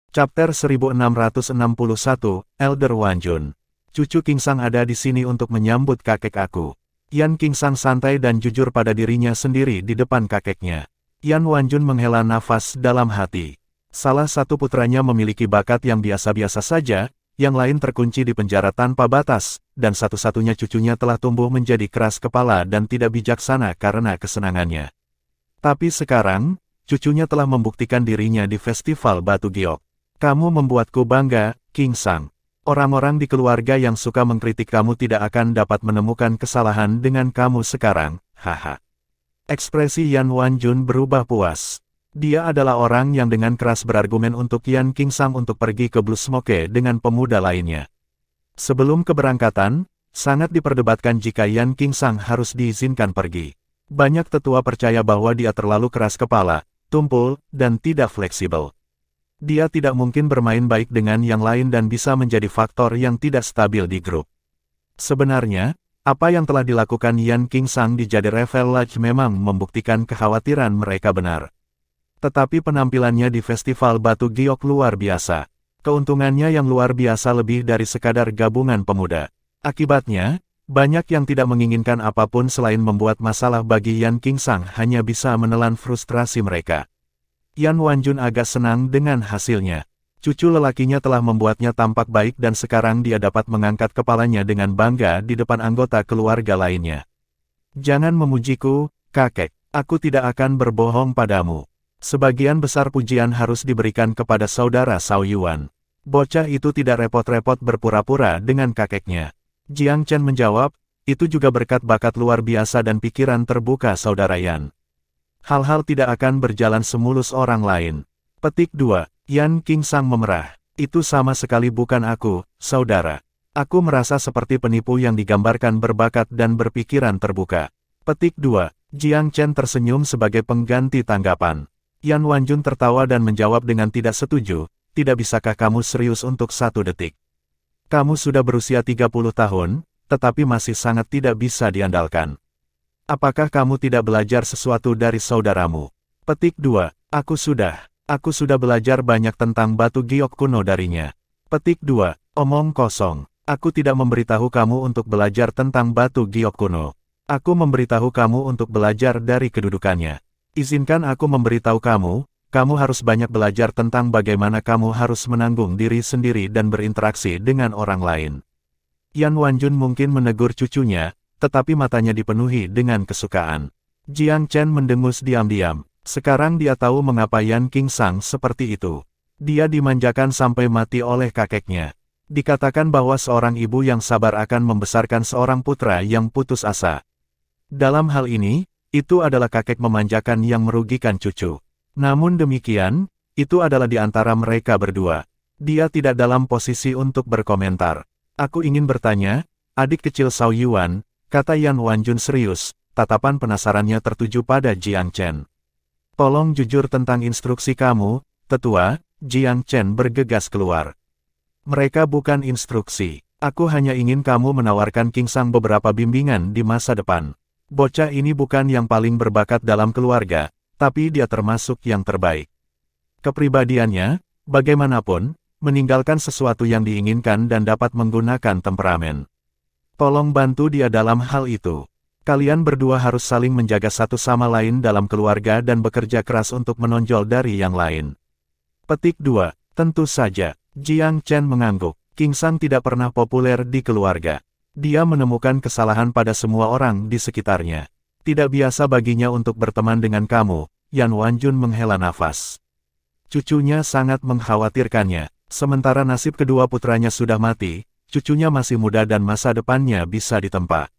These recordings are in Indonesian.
Chapter 1661, Elder Wanjun. Cucu Kingsang ada di sini untuk menyambut kakek aku. Yan Kingsang santai dan jujur pada dirinya sendiri di depan kakeknya. Yan Wanjun menghela nafas dalam hati. Salah satu putranya memiliki bakat yang biasa-biasa saja, yang lain terkunci di penjara tanpa batas, dan satu-satunya cucunya telah tumbuh menjadi keras kepala dan tidak bijaksana karena kesenangannya. Tapi sekarang, cucunya telah membuktikan dirinya di Festival Batu Giok. Kamu membuatku bangga, Kingsang. Orang-orang di keluarga yang suka mengkritik kamu tidak akan dapat menemukan kesalahan dengan kamu sekarang, haha. Ekspresi Yan Wanjun berubah puas. Dia adalah orang yang dengan keras berargumen untuk Yan Kingsang untuk pergi ke Blue Smoke dengan pemuda lainnya. Sebelum keberangkatan, sangat diperdebatkan jika Yan Kingsang harus diizinkan pergi. Banyak tetua percaya bahwa dia terlalu keras kepala, tumpul, dan tidak fleksibel. Dia tidak mungkin bermain baik dengan yang lain dan bisa menjadi faktor yang tidak stabil di grup. Sebenarnya, apa yang telah dilakukan Yan Kingsang di Jade Revel Lodge memang membuktikan kekhawatiran mereka benar. Tetapi penampilannya di Festival Batu Giok luar biasa. Keuntungannya yang luar biasa lebih dari sekadar gabungan pemuda. Akibatnya, banyak yang tidak menginginkan apapun selain membuat masalah bagi Yan Kingsang hanya bisa menelan frustrasi mereka. Yan Wanjun agak senang dengan hasilnya. Cucu lelakinya telah membuatnya tampak baik dan sekarang dia dapat mengangkat kepalanya dengan bangga di depan anggota keluarga lainnya. Jangan memujiku, kakek. Aku tidak akan berbohong padamu. Sebagian besar pujian harus diberikan kepada saudara Cao Yuan. Bocah itu tidak repot-repot berpura-pura dengan kakeknya. Jiang Chen menjawab, itu juga berkat bakat luar biasa dan pikiran terbuka saudara Yan. Hal-hal tidak akan berjalan semulus orang lain. Petik 2. Yan Kingsang memerah. Itu sama sekali bukan aku, saudara. Aku merasa seperti penipu yang digambarkan berbakat dan berpikiran terbuka. Petik 2. Jiang Chen tersenyum sebagai pengganti tanggapan. Yan Wanjun tertawa dan menjawab dengan tidak setuju, tidak bisakah kamu serius untuk 1 detik? Kamu sudah berusia 30 tahun, tetapi masih sangat tidak bisa diandalkan. Apakah kamu tidak belajar sesuatu dari saudaramu? Petik 2. Aku sudah belajar banyak tentang batu giok kuno darinya. Petik 2. Omong kosong. Aku tidak memberitahu kamu untuk belajar tentang batu giok kuno. Aku memberitahu kamu untuk belajar dari kedudukannya. Izinkan aku memberitahu kamu, kamu harus banyak belajar tentang bagaimana kamu harus menanggung diri sendiri dan berinteraksi dengan orang lain. Yan Wanjun mungkin menegur cucunya, tetapi matanya dipenuhi dengan kesukaan. Jiang Chen mendengus diam-diam. Sekarang dia tahu mengapa Yan Kingsang seperti itu. Dia dimanjakan sampai mati oleh kakeknya. Dikatakan bahwa seorang ibu yang sabar akan membesarkan seorang putra yang putus asa. Dalam hal ini, itu adalah kakek memanjakan yang merugikan cucu. Namun demikian, itu adalah di antara mereka berdua. Dia tidak dalam posisi untuk berkomentar. Aku ingin bertanya, adik kecil Cao Yuan, kata Yan Wanjun serius, tatapan penasarannya tertuju pada Jiang Chen. Tolong jujur tentang instruksi kamu, tetua. Jiang Chen bergegas keluar. Mereka bukan instruksi. Aku hanya ingin kamu menawarkan Kingsang beberapa bimbingan di masa depan. Bocah ini bukan yang paling berbakat dalam keluarga, tapi dia termasuk yang terbaik. Kepribadiannya, bagaimanapun, meninggalkan sesuatu yang diinginkan dan dapat menggunakan temperamen. Tolong bantu dia dalam hal itu. Kalian berdua harus saling menjaga satu sama lain dalam keluarga dan bekerja keras untuk menonjol dari yang lain. Petik 2. Tentu saja. Jiang Chen mengangguk. Kingsang tidak pernah populer di keluarga. Dia menemukan kesalahan pada semua orang di sekitarnya. Tidak biasa baginya untuk berteman dengan kamu. Yan Wanjun menghela nafas. Cucunya sangat mengkhawatirkannya. Sementara nasib kedua putranya sudah mati, cucunya masih muda dan masa depannya bisa ditempa.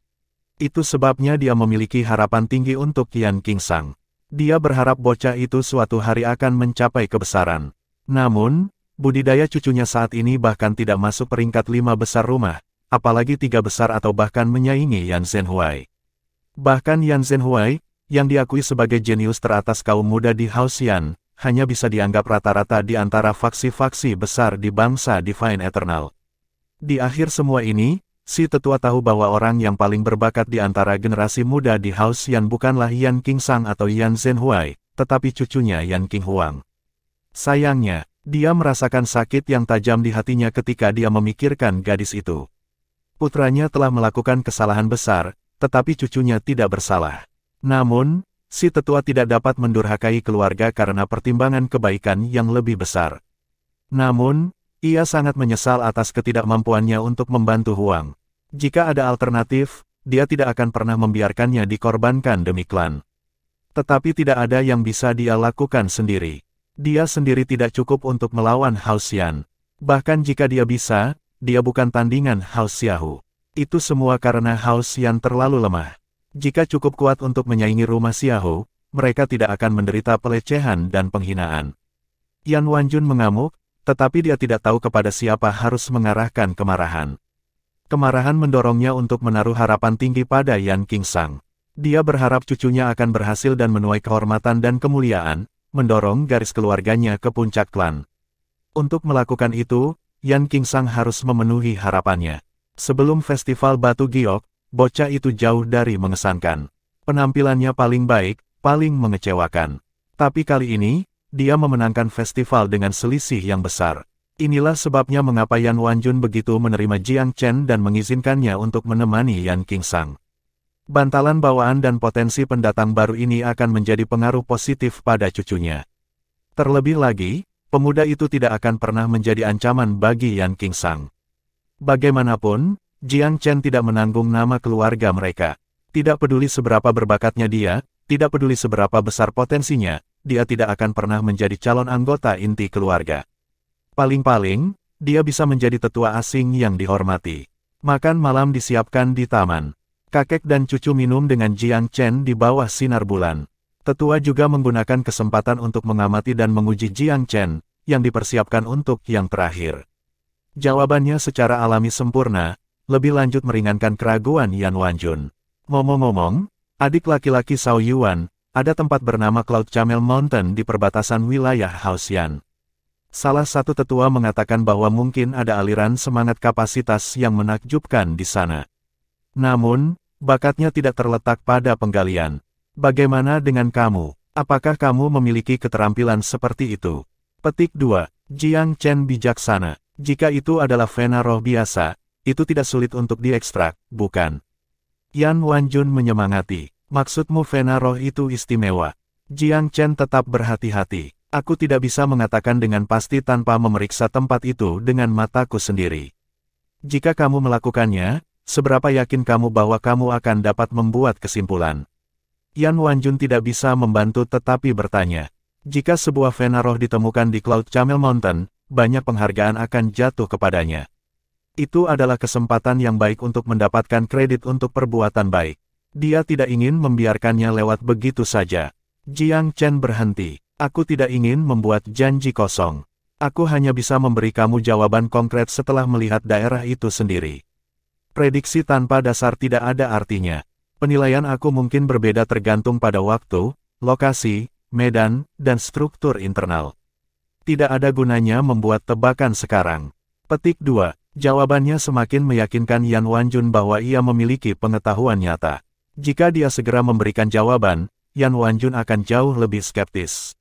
Itu sebabnya dia memiliki harapan tinggi untuk Yan Kingsang. Dia berharap bocah itu suatu hari akan mencapai kebesaran. Namun, budidaya cucunya saat ini bahkan tidak masuk peringkat 5 besar rumah, apalagi 3 besar atau bahkan menyaingi Yan Zhenhuai. Bahkan Yan Zhenhuai, yang diakui sebagai jenius teratas kaum muda di Haoxian, hanya bisa dianggap rata-rata di antara faksi-faksi besar di bangsa Divine Eternal. Di akhir semua ini, si tetua tahu bahwa orang yang paling berbakat di antara generasi muda di Haoxian bukanlah Yan Kingsang atau Yan Zhenhuai, tetapi cucunya Yan Qinghuang. Sayangnya, Dia merasakan sakit yang tajam di hatinya ketika dia memikirkan gadis itu. Putranya telah melakukan kesalahan besar, tetapi cucunya tidak bersalah. Namun, si tetua tidak dapat mendurhakai keluarga karena pertimbangan kebaikan yang lebih besar. Namun, ia sangat menyesal atas ketidakmampuannya untuk membantu Huang. Jika ada alternatif, dia tidak akan pernah membiarkannya dikorbankan demi klan. Tetapi tidak ada yang bisa dia lakukan sendiri. Dia sendiri tidak cukup untuk melawan Hao Xian. Bahkan jika dia bisa, dia bukan tandingan Hao Xiaohu. Itu semua karena Hao Xian terlalu lemah. Jika cukup kuat untuk menyaingi rumah Xiaohu, mereka tidak akan menderita pelecehan dan penghinaan. Yan Wanjun mengamuk, tetapi dia tidak tahu kepada siapa harus mengarahkan kemarahan. Kemarahan mendorongnya untuk menaruh harapan tinggi pada Yan Qingsang. Dia berharap cucunya akan berhasil dan menuai kehormatan dan kemuliaan, mendorong garis keluarganya ke puncak klan. Untuk melakukan itu, Yan Qingsang harus memenuhi harapannya. Sebelum festival Batu Giok, bocah itu jauh dari mengesankan. Penampilannya paling baik, paling mengecewakan. Tapi kali ini, dia memenangkan festival dengan selisih yang besar. Inilah sebabnya mengapa Yan Wanjun begitu menerima Jiang Chen dan mengizinkannya untuk menemani Yan Qingsang. Bantalan bawaan dan potensi pendatang baru ini akan menjadi pengaruh positif pada cucunya. Terlebih lagi, pemuda itu tidak akan pernah menjadi ancaman bagi Yan Qingsang. Bagaimanapun, Jiang Chen tidak menanggung nama keluarga mereka. Tidak peduli seberapa berbakatnya dia, tidak peduli seberapa besar potensinya, dia tidak akan pernah menjadi calon anggota inti keluarga. Paling-paling, dia bisa menjadi tetua asing yang dihormati. Makan malam disiapkan di taman. Kakek dan cucu minum dengan Jiang Chen di bawah sinar bulan. Tetua juga menggunakan kesempatan untuk mengamati dan menguji Jiang Chen, yang dipersiapkan untuk yang terakhir. Jawabannya secara alami sempurna, lebih lanjut meringankan keraguan Yan Wanjun. Ngomong-ngomong, adik laki-laki Zhao Yuan, ada tempat bernama Cloud Camel Mountain di perbatasan wilayah Hao Xian. Salah satu tetua mengatakan bahwa mungkin ada aliran semangat kapasitas yang menakjubkan di sana. Namun, bakatnya tidak terletak pada penggalian. Bagaimana dengan kamu? Apakah kamu memiliki keterampilan seperti itu? Petik 2. Jiang Chen bijaksana. Jika itu adalah vena roh biasa, itu tidak sulit untuk diekstrak, bukan? Yan Wanjun menyemangati. Maksudmu vena roh itu istimewa. Jiang Chen tetap berhati-hati. Aku tidak bisa mengatakan dengan pasti tanpa memeriksa tempat itu dengan mataku sendiri. Jika kamu melakukannya, seberapa yakin kamu bahwa kamu akan dapat membuat kesimpulan? Yan Wanjun tidak bisa membantu tetapi bertanya. Jika sebuah vena roh ditemukan di Cloud Camel Mountain, banyak penghargaan akan jatuh kepadanya. Itu adalah kesempatan yang baik untuk mendapatkan kredit untuk perbuatan baik. Dia tidak ingin membiarkannya lewat begitu saja. Jiang Chen berhenti. Aku tidak ingin membuat janji kosong. Aku hanya bisa memberi kamu jawaban konkret setelah melihat daerah itu sendiri. Prediksi tanpa dasar tidak ada artinya. Penilaian aku mungkin berbeda tergantung pada waktu, lokasi, medan, dan struktur internal. Tidak ada gunanya membuat tebakan sekarang. Petik 2. Jawabannya semakin meyakinkan Yan Wanjun bahwa ia memiliki pengetahuan nyata. Jika dia segera memberikan jawaban, Yan Wanjun akan jauh lebih skeptis.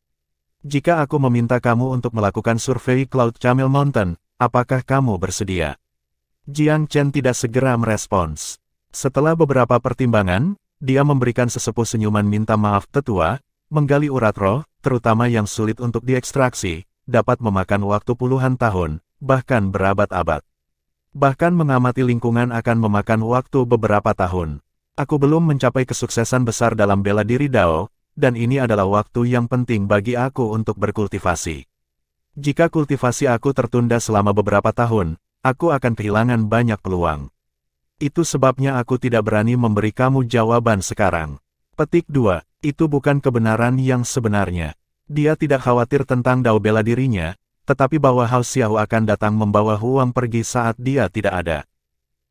Jika aku meminta kamu untuk melakukan survei Cloud Camel Mountain, apakah kamu bersedia? Jiang Chen tidak segera merespons. Setelah beberapa pertimbangan, dia memberikan sesepuh senyuman minta maaf tetua, menggali urat roh, terutama yang sulit untuk diekstraksi, dapat memakan waktu puluhan tahun, bahkan berabad-abad. Bahkan mengamati lingkungan akan memakan waktu beberapa tahun. Aku belum mencapai kesuksesan besar dalam bela diri Dao, dan ini adalah waktu yang penting bagi aku untuk berkultivasi. Jika kultivasi aku tertunda selama beberapa tahun, aku akan kehilangan banyak peluang. Itu sebabnya aku tidak berani memberi kamu jawaban sekarang. Petik 2. Itu bukan kebenaran yang sebenarnya. Dia tidak khawatir tentang Dao bela dirinya, tetapi bahwa Hao Xiao akan datang membawa Huang pergi saat dia tidak ada.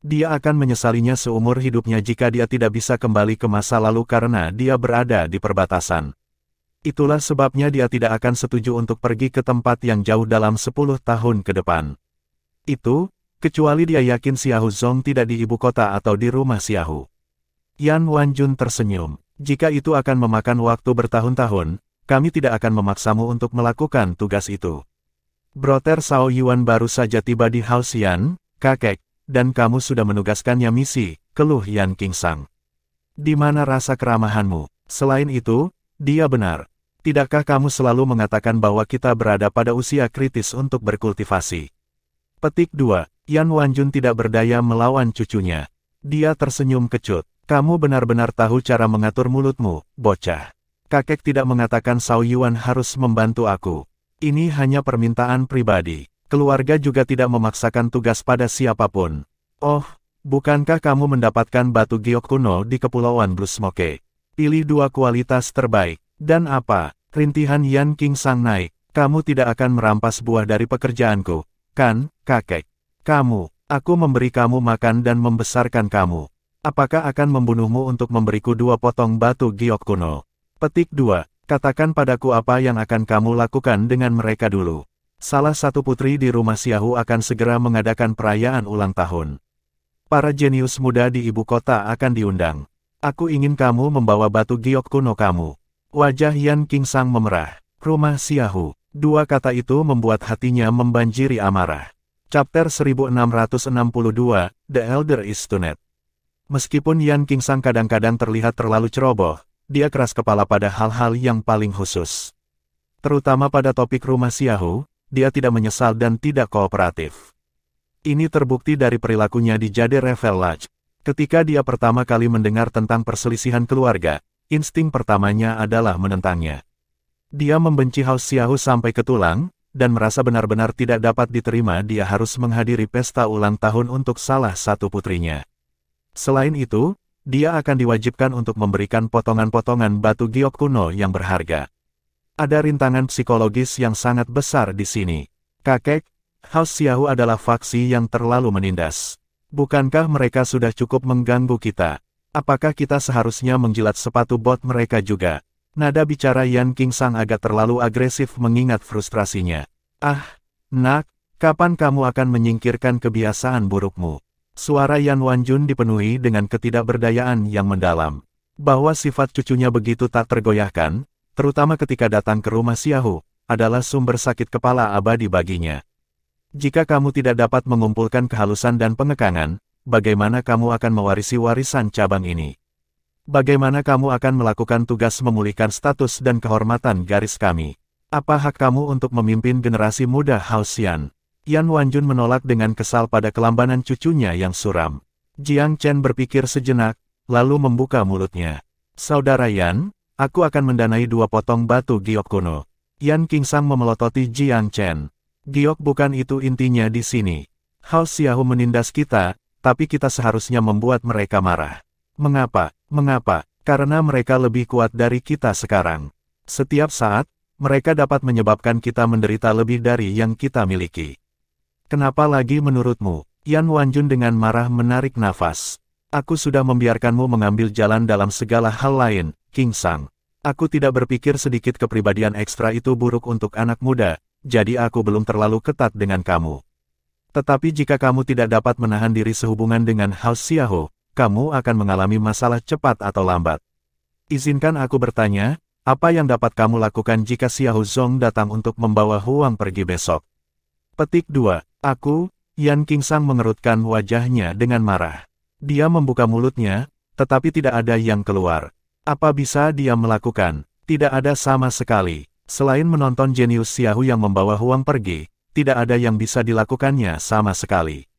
Dia akan menyesalinya seumur hidupnya jika dia tidak bisa kembali ke masa lalu karena dia berada di perbatasan. Itulah sebabnya dia tidak akan setuju untuk pergi ke tempat yang jauh dalam 10 tahun ke depan. Itu, kecuali dia yakin Xiahou Zong tidak di ibu kota atau di rumah Xiahou. Yan Wanjun tersenyum. Jika itu akan memakan waktu bertahun-tahun, kami tidak akan memaksamu untuk melakukan tugas itu. Broter Sao Yuan baru saja tiba di House Yan, kakek, dan kamu sudah menugaskannya misi, keluh Yan Qingsang. Di mana rasa keramahanmu? Selain itu, dia benar. Tidakkah kamu selalu mengatakan bahwa kita berada pada usia kritis untuk berkultivasi? Petik 2. Yan Wanjun tidak berdaya melawan cucunya. Dia tersenyum kecut. Kamu benar-benar tahu cara mengatur mulutmu, bocah. Kakek tidak mengatakan Sao Yuan harus membantu aku. Ini hanya permintaan pribadi. Keluarga juga tidak memaksakan tugas pada siapapun. Oh, bukankah kamu mendapatkan batu giok kuno di Kepulauan Blue Smoke? Pilih 2 kualitas terbaik. Dan apa? Rintihan Yan Qingsang naik. Kamu tidak akan merampas buah dari pekerjaanku, kan, kakek? Aku memberi kamu makan dan membesarkan kamu. Apakah akan membunuhmu untuk memberiku 2 potong batu giok kuno? Petik 2. Katakan padaku apa yang akan kamu lakukan dengan mereka dulu. Salah satu putri di rumah Xiahu akan segera mengadakan perayaan ulang tahun. Para jenius muda di ibu kota akan diundang. Aku ingin kamu membawa batu giok kuno kamu. Wajah Yan Qingsang memerah. Rumah Xiahu. 2 kata itu membuat hatinya membanjiri amarah. Chapter 1662, The Elder is Stunned. Meskipun Yan Qingsang kadang-kadang terlihat terlalu ceroboh, dia keras kepala pada hal-hal yang paling khusus. Terutama pada topik rumah Xiahu, dia tidak menyesal dan tidak kooperatif. Ini terbukti dari perilakunya di Jade Revel Lodge. Ketika dia pertama kali mendengar tentang perselisihan keluarga, insting pertamanya adalah menentangnya. Dia membenci House Xiahu sampai ke tulang, dan merasa benar-benar tidak dapat diterima dia harus menghadiri pesta ulang tahun untuk salah satu putrinya. Selain itu, dia akan diwajibkan untuk memberikan potongan-potongan batu giok kuno yang berharga. Ada rintangan psikologis yang sangat besar di sini. Kakek, House Xiahu adalah faksi yang terlalu menindas. Bukankah mereka sudah cukup mengganggu kita? Apakah kita seharusnya menjilat sepatu bot mereka juga? Nada bicara Yan Qingsang agak terlalu agresif mengingat frustrasinya. Ah, nak, kapan kamu akan menyingkirkan kebiasaan burukmu? Suara Yan Wanjun dipenuhi dengan ketidakberdayaan yang mendalam. Bahwa sifat cucunya begitu tak tergoyahkan, terutama ketika datang ke rumah Xiahu, adalah sumber sakit kepala abadi baginya. Jika kamu tidak dapat mengumpulkan kehalusan dan pengekangan, bagaimana kamu akan mewarisi warisan cabang ini? Bagaimana kamu akan melakukan tugas memulihkan status dan kehormatan garis kami? Apa hak kamu untuk memimpin generasi muda House Yan? Yan Wanjun menolak dengan kesal pada kelambanan cucunya yang suram. Jiang Chen berpikir sejenak, lalu membuka mulutnya. Saudara Yan, aku akan mendanai 2 potong batu giok kuno. Yan Qingsang memelototi Jiang Chen. Giok bukan itu intinya di sini. House Xiahu menindas kita, tapi kita seharusnya membuat mereka marah. Mengapa? Mengapa? Karena mereka lebih kuat dari kita sekarang. Setiap saat, mereka dapat menyebabkan kita menderita lebih dari yang kita miliki. Kenapa lagi menurutmu? Yan Wanjun dengan marah menarik nafas. Aku sudah membiarkanmu mengambil jalan dalam segala hal lain, Qingsang. Aku tidak berpikir sedikit kepribadian ekstra itu buruk untuk anak muda, jadi aku belum terlalu ketat dengan kamu. Tetapi jika kamu tidak dapat menahan diri sehubungan dengan House Xiahu, kamu akan mengalami masalah cepat atau lambat. Izinkan aku bertanya, apa yang dapat kamu lakukan jika Xiahu Zong datang untuk membawa Huang pergi besok? Petik 2. Aku, Yan Qingsang mengerutkan wajahnya dengan marah. Dia membuka mulutnya, tetapi tidak ada yang keluar. Apa bisa dia melakukan? Tidak ada sama sekali. Selain menonton jenius Xiahu yang membawa Huang pergi, tidak ada yang bisa dilakukannya sama sekali.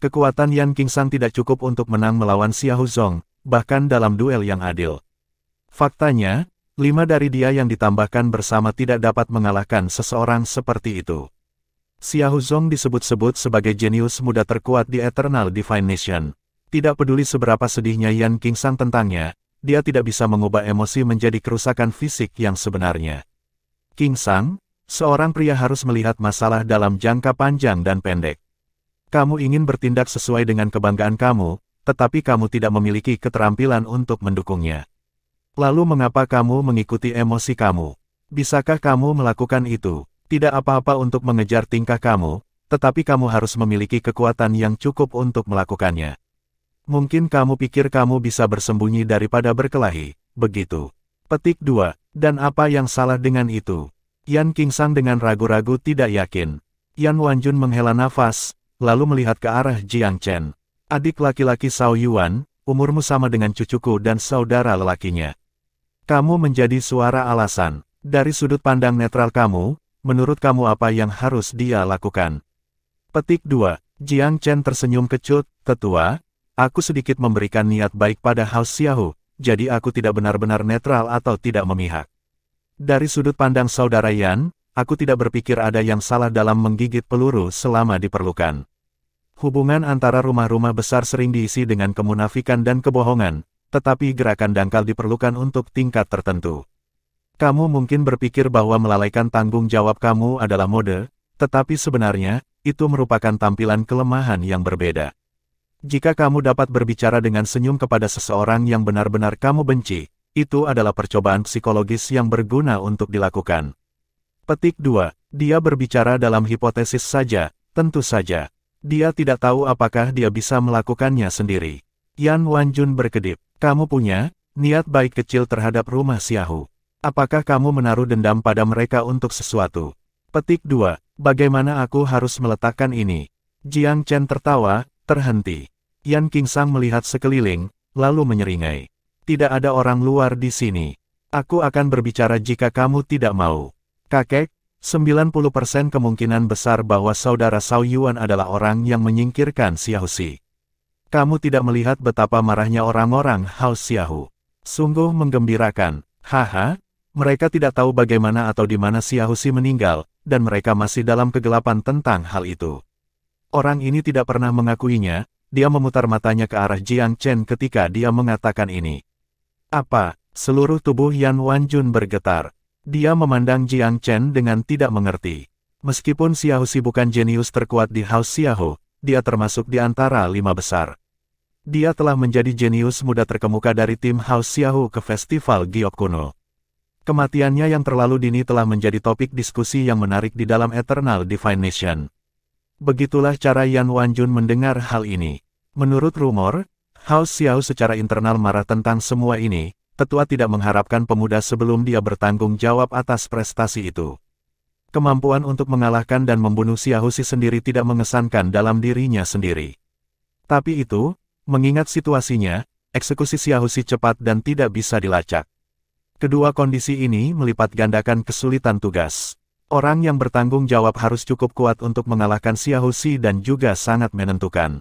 Kekuatan Yan Qingsang tidak cukup untuk menang melawan Xiahu Zong, bahkan dalam duel yang adil. Faktanya, 5 dari dia yang ditambahkan bersama tidak dapat mengalahkan seseorang seperti itu. Xiahu Zong disebut-sebut sebagai jenius muda terkuat di Eternal Divine Nation. Tidak peduli seberapa sedihnya Yan Qingsang tentangnya, dia tidak bisa mengubah emosi menjadi kerusakan fisik yang sebenarnya. Qingsang, seorang pria harus melihat masalah dalam jangka panjang dan pendek. Kamu ingin bertindak sesuai dengan kebanggaan kamu, tetapi kamu tidak memiliki keterampilan untuk mendukungnya. Lalu mengapa kamu mengikuti emosi kamu? Bisakah kamu melakukan itu? Tidak apa-apa untuk mengejar tingkah kamu, tetapi kamu harus memiliki kekuatan yang cukup untuk melakukannya. Mungkin kamu pikir kamu bisa bersembunyi daripada berkelahi, begitu. Petik 2. Dan apa yang salah dengan itu? Yan Qingsang dengan ragu-ragu tidak yakin. Yan Wanjun menghela nafas, lalu melihat ke arah Jiang Chen. Adik laki-laki Zhao Yuan, umurmu sama dengan cucuku dan saudara lelakinya. Kamu menjadi suara alasan. Dari sudut pandang netral kamu, menurut kamu apa yang harus dia lakukan? Petik 2. Jiang Chen tersenyum kecut, tetua, aku sedikit memberikan niat baik pada Hao Xiaohu, jadi aku tidak benar-benar netral atau tidak memihak. Dari sudut pandang saudara Yan, aku tidak berpikir ada yang salah dalam menggigit peluru selama diperlukan. Hubungan antara rumah-rumah besar sering diisi dengan kemunafikan dan kebohongan, tetapi gerakan dangkal diperlukan untuk tingkat tertentu. Kamu mungkin berpikir bahwa melalaikan tanggung jawab kamu adalah mode, tetapi sebenarnya, itu merupakan tampilan kelemahan yang berbeda. Jika kamu dapat berbicara dengan senyum kepada seseorang yang benar-benar kamu benci, itu adalah percobaan psikologis yang berguna untuk dilakukan. Petik 2. Dia berbicara dalam hipotesis saja, tentu saja. Dia tidak tahu apakah dia bisa melakukannya sendiri. Yan Wanjun berkedip. Kamu punya niat baik kecil terhadap rumah Xiaohu. Apakah kamu menaruh dendam pada mereka untuk sesuatu? Petik 2. Bagaimana aku harus meletakkan ini? Jiang Chen tertawa, terhenti. Yan Qingsang melihat sekeliling, lalu menyeringai. Tidak ada orang luar di sini. Aku akan berbicara jika kamu tidak mau. Kakek, 90% kemungkinan besar bahwa saudara Zhao Yuan adalah orang yang menyingkirkan Xiaoxi. Kamu tidak melihat betapa marahnya orang-orang Hao Xiaohu. Sungguh menggembirakan. Haha, mereka tidak tahu bagaimana atau di mana Xiaoxi meninggal, dan mereka masih dalam kegelapan tentang hal itu. Orang ini tidak pernah mengakuinya, dia memutar matanya ke arah Jiang Chen ketika dia mengatakan ini. Apa? Seluruh tubuh Yan Wanjun bergetar. Dia memandang Jiang Chen dengan tidak mengerti. Meskipun Xiaoxi bukan jenius terkuat di Hao Xiaohu, dia termasuk di antara 5 besar. Dia telah menjadi jenius muda terkemuka dari tim Hao Xiaohu ke festival giok kuno. Kematiannya yang terlalu dini telah menjadi topik diskusi yang menarik di dalam Eternal Divine Nation. Begitulah cara Yan Wanjun mendengar hal ini. Menurut rumor, Hao Xiaohu secara internal marah tentang semua ini. Tetua tidak mengharapkan pemuda sebelum dia bertanggung jawab atas prestasi itu. Kemampuan untuk mengalahkan dan membunuh Xiaoxi sendiri tidak mengesankan dalam dirinya sendiri. Tapi itu, mengingat situasinya, eksekusi Xiaoxi cepat dan tidak bisa dilacak. Kedua kondisi ini melipat gandakan kesulitan tugas. Orang yang bertanggung jawab harus cukup kuat untuk mengalahkan Xiaoxi dan juga sangat menentukan.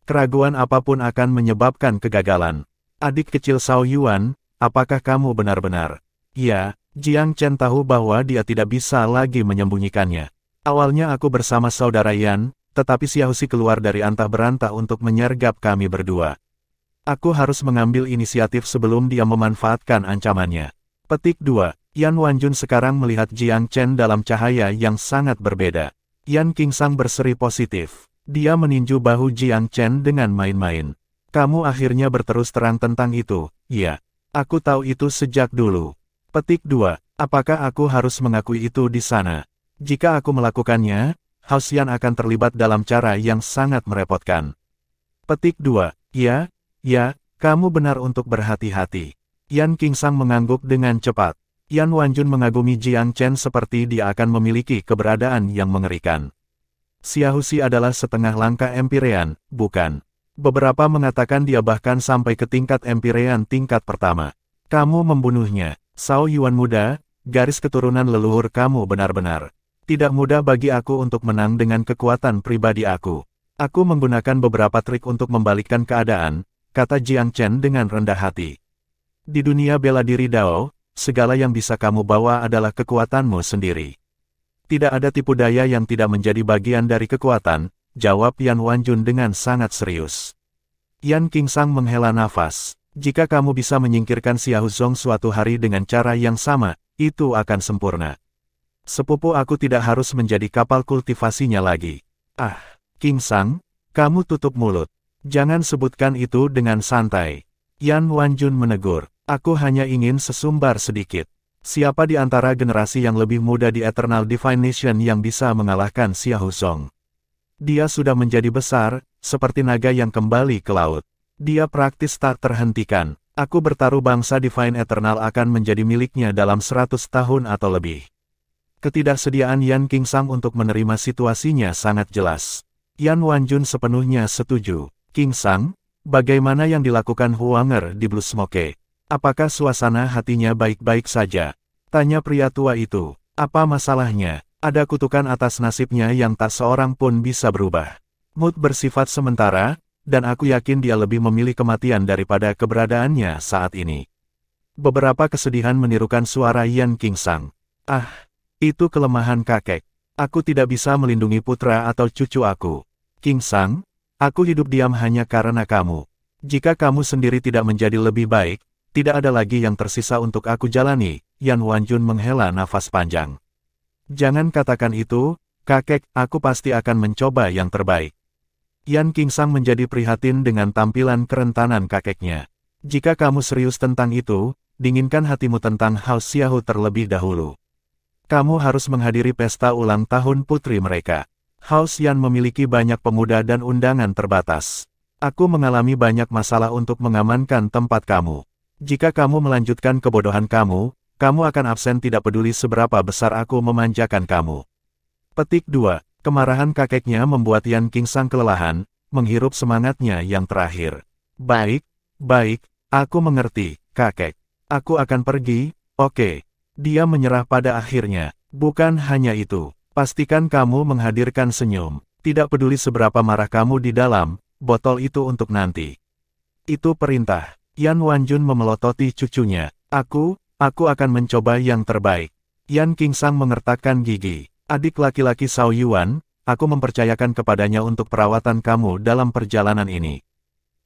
Keraguan apapun akan menyebabkan kegagalan. Adik kecil Zhao Yuan, apakah kamu benar-benar? Ya, Jiang Chen tahu bahwa dia tidak bisa lagi menyembunyikannya. Awalnya aku bersama saudara Yan, tetapi Xiaoxi keluar dari antah berantah untuk menyergap kami berdua. Aku harus mengambil inisiatif sebelum dia memanfaatkan ancamannya. Petik 2. Yan Wanjun sekarang melihat Jiang Chen dalam cahaya yang sangat berbeda. Yan Qingsang berseri positif. Dia meninju bahu Jiang Chen dengan main-main. Kamu akhirnya berterus terang tentang itu, ya. Aku tahu itu sejak dulu. Petik 2. Apakah aku harus mengakui itu di sana? Jika aku melakukannya, Hao Xian akan terlibat dalam cara yang sangat merepotkan. Petik 2. Ya, kamu benar untuk berhati-hati. Yan Qingsang mengangguk dengan cepat. Yan Wanjun mengagumi Jiang Chen seperti dia akan memiliki keberadaan yang mengerikan. Xiaoxi adalah setengah langkah Empirean, bukan? Beberapa mengatakan dia bahkan sampai ke tingkat Empirean tingkat pertama. Kamu membunuhnya, Zhao Yuan muda, garis keturunan leluhur kamu benar-benar. Tidak mudah bagi aku untuk menang dengan kekuatan pribadi aku. Aku menggunakan beberapa trik untuk membalikkan keadaan, kata Jiang Chen dengan rendah hati. Di dunia bela diri Dao, segala yang bisa kamu bawa adalah kekuatanmu sendiri. Tidak ada tipu daya yang tidak menjadi bagian dari kekuatan, jawab Yan Wanjun dengan sangat serius. Yan Qingsang menghela nafas. Jika kamu bisa menyingkirkan Xiahou Zong suatu hari dengan cara yang sama, itu akan sempurna. Sepupu aku tidak harus menjadi kapal kultivasinya lagi. Ah, Qingsang, kamu tutup mulut. Jangan sebutkan itu dengan santai. Yan Wanjun menegur. Aku hanya ingin sesumbar sedikit. Siapa di antara generasi yang lebih muda di Eternal Divine Nation yang bisa mengalahkan Xiahou Zong? Dia sudah menjadi besar, seperti naga yang kembali ke laut. Dia praktis tak terhentikan. Aku bertaruh bangsa Divine Eternal akan menjadi miliknya dalam 100 tahun atau lebih. Ketidaksediaan Yan Qingsang untuk menerima situasinya sangat jelas. Yan Wanjun sepenuhnya setuju. Qingsang, bagaimana yang dilakukan Huanger di Blue Smoke? Apakah suasana hatinya baik-baik saja? Tanya pria tua itu. Apa masalahnya? Ada kutukan atas nasibnya yang tak seorang pun bisa berubah. Mood bersifat sementara, dan aku yakin dia lebih memilih kematian daripada keberadaannya saat ini. Beberapa kesedihan menirukan suara Yan Qingsang. Ah, itu kelemahan kakek. Aku tidak bisa melindungi putra atau cucu aku. Qingsang, aku hidup diam hanya karena kamu. Jika kamu sendiri tidak menjadi lebih baik, tidak ada lagi yang tersisa untuk aku jalani. Yan Wanjun menghela nafas panjang. Jangan katakan itu, kakek, aku pasti akan mencoba yang terbaik. Yan Qingsang menjadi prihatin dengan tampilan kerentanan kakeknya. Jika kamu serius tentang itu, dinginkan hatimu tentang Hao Xiaohu terlebih dahulu. Kamu harus menghadiri pesta ulang tahun putri mereka. Hao Xian memiliki banyak pemuda dan undangan terbatas. Aku mengalami banyak masalah untuk mengamankan tempat kamu. Jika kamu melanjutkan kebodohan kamu, kamu akan absen tidak peduli seberapa besar aku memanjakan kamu. Petik 2. Kemarahan kakeknya membuat Yan Qingsang kelelahan, menghirup semangatnya yang terakhir. Baik, aku mengerti, kakek. Aku akan pergi, oke. Dia menyerah pada akhirnya. Bukan hanya itu, pastikan kamu menghadirkan senyum. Tidak peduli seberapa marah kamu di dalam, botol itu untuk nanti. Itu perintah. Yan Wanjun memelototi cucunya. Aku akan mencoba yang terbaik. Yan Qingsang mengertakkan gigi. Adik laki-laki Zhao Yuan, aku mempercayakan kepadanya untuk perawatan kamu dalam perjalanan ini.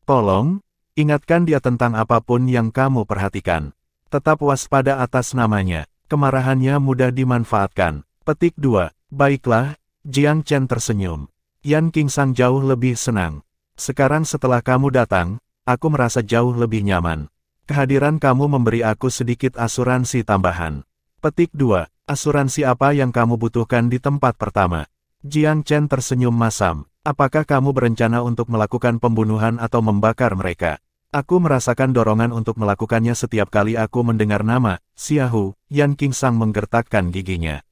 Tolong, ingatkan dia tentang apapun yang kamu perhatikan. Tetap waspada atas namanya, kemarahannya mudah dimanfaatkan. Petik 2. Baiklah, Jiang Chen tersenyum. Yan Qingsang jauh lebih senang. Sekarang setelah kamu datang, aku merasa jauh lebih nyaman. Kehadiran kamu memberi aku sedikit asuransi tambahan. Petik 2. Asuransi apa yang kamu butuhkan di tempat pertama? Jiang Chen tersenyum masam. Apakah kamu berencana untuk melakukan pembunuhan atau membakar mereka? Aku merasakan dorongan untuk melakukannya setiap kali aku mendengar nama Xiaohu. Yan Qingsang menggertakkan giginya.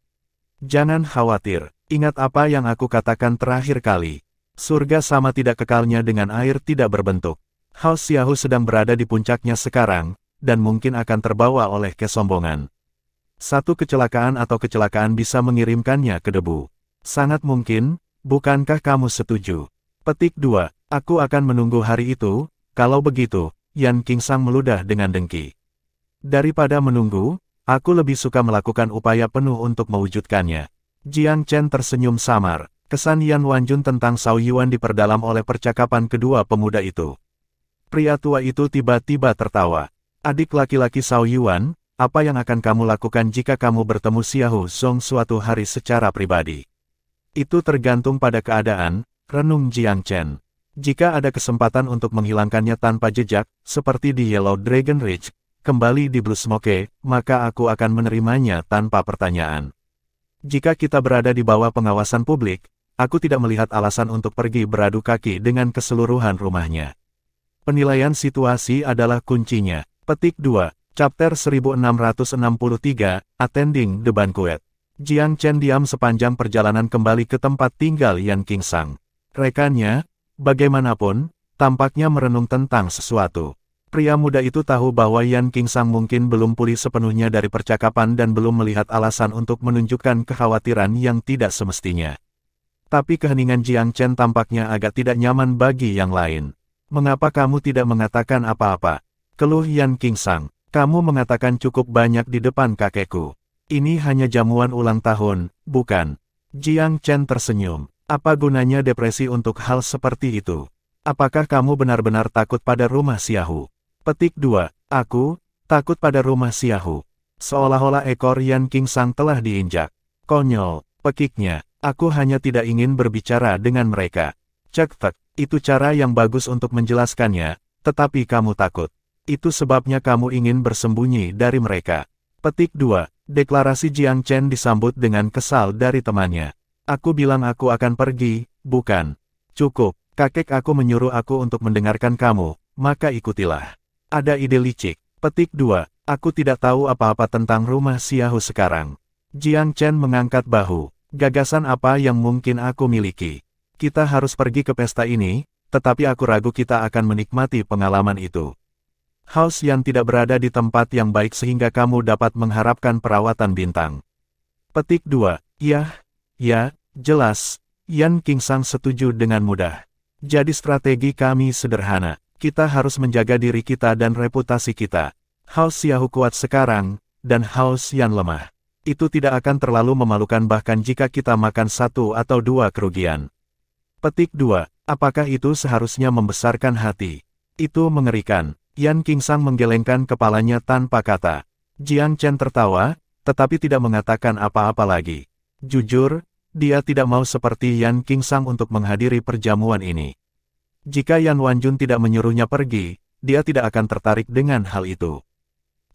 Jangan khawatir, ingat apa yang aku katakan terakhir kali. Surga sama tidak kekalnya dengan air tidak berbentuk. Hao Xiaohu sedang berada di puncaknya sekarang, dan mungkin akan terbawa oleh kesombongan. Satu kecelakaan atau kecelakaan bisa mengirimkannya ke debu. Sangat mungkin, bukankah kamu setuju? Petik 2. Aku akan menunggu hari itu. Kalau begitu, Yan Qingsang meludah dengan dengki. Daripada menunggu, aku lebih suka melakukan upaya penuh untuk mewujudkannya. Jiang Chen tersenyum samar. Kesan Yan Wanjun tentang Zhao Yuan diperdalam oleh percakapan kedua pemuda itu. Pria tua itu tiba-tiba tertawa. Adik laki-laki Zhao Yuan, apa yang akan kamu lakukan jika kamu bertemu Xiaohu Song suatu hari secara pribadi? Itu tergantung pada keadaan, renung Jiang Chen. Jika ada kesempatan untuk menghilangkannya tanpa jejak, seperti di Yellow Dragon Ridge, kembali di Blue Smoke, maka aku akan menerimanya tanpa pertanyaan. Jika kita berada di bawah pengawasan publik, aku tidak melihat alasan untuk pergi beradu kaki dengan keseluruhan rumahnya. Penilaian situasi adalah kuncinya. Petik 2, Chapter 1663, Attending the Banquet. Jiang Chen diam sepanjang perjalanan kembali ke tempat tinggal Yan Qingsang. Rekannya, bagaimanapun, tampaknya merenung tentang sesuatu. Pria muda itu tahu bahwa Yan Qingsang mungkin belum pulih sepenuhnya dari percakapan dan belum melihat alasan untuk menunjukkan kekhawatiran yang tidak semestinya. Tapi keheningan Jiang Chen tampaknya agak tidak nyaman bagi yang lain. Mengapa kamu tidak mengatakan apa-apa? Keluh Yan Qingsang. Kamu mengatakan cukup banyak di depan kakekku. Ini hanya jamuan ulang tahun, bukan? Jiang Chen tersenyum. Apa gunanya depresi untuk hal seperti itu? Apakah kamu benar-benar takut pada rumah Xiaohu? Petik 2. Aku takut pada rumah Xiaohu. Seolah-olah ekor Yan Qingsang telah diinjak. Konyol, pekiknya. Aku hanya tidak ingin berbicara dengan mereka. Cek-tek, itu cara yang bagus untuk menjelaskannya, tetapi kamu takut. Itu sebabnya kamu ingin bersembunyi dari mereka. Petik 2. Deklarasi Jiang Chen disambut dengan kesal dari temannya. Aku bilang aku akan pergi, bukan? Cukup, kakek aku menyuruh aku untuk mendengarkan kamu, maka ikutilah. Ada ide licik. Petik 2. Aku tidak tahu apa-apa tentang rumah Xiaohu sekarang. Jiang Chen mengangkat bahu. Gagasan apa yang mungkin aku miliki? Kita harus pergi ke pesta ini, tetapi aku ragu kita akan menikmati pengalaman itu. Hao Xian tidak berada di tempat yang baik sehingga kamu dapat mengharapkan perawatan bintang. Petik 2. Ya, jelas. Yan Qingsang setuju dengan mudah. Jadi strategi kami sederhana. Kita harus menjaga diri kita dan reputasi kita. Hao Xiahu kuat sekarang, dan Hao Xian lemah. Itu tidak akan terlalu memalukan bahkan jika kita makan 1 atau 2 kerugian. Petik 2. Apakah itu seharusnya membesarkan hati? Itu mengerikan. Yan Qingsang menggelengkan kepalanya tanpa kata. Jiang Chen tertawa, tetapi tidak mengatakan apa-apa lagi. Jujur, dia tidak mau seperti Yan Qingsang untuk menghadiri perjamuan ini. Jika Yan Wanjun tidak menyuruhnya pergi, dia tidak akan tertarik dengan hal itu.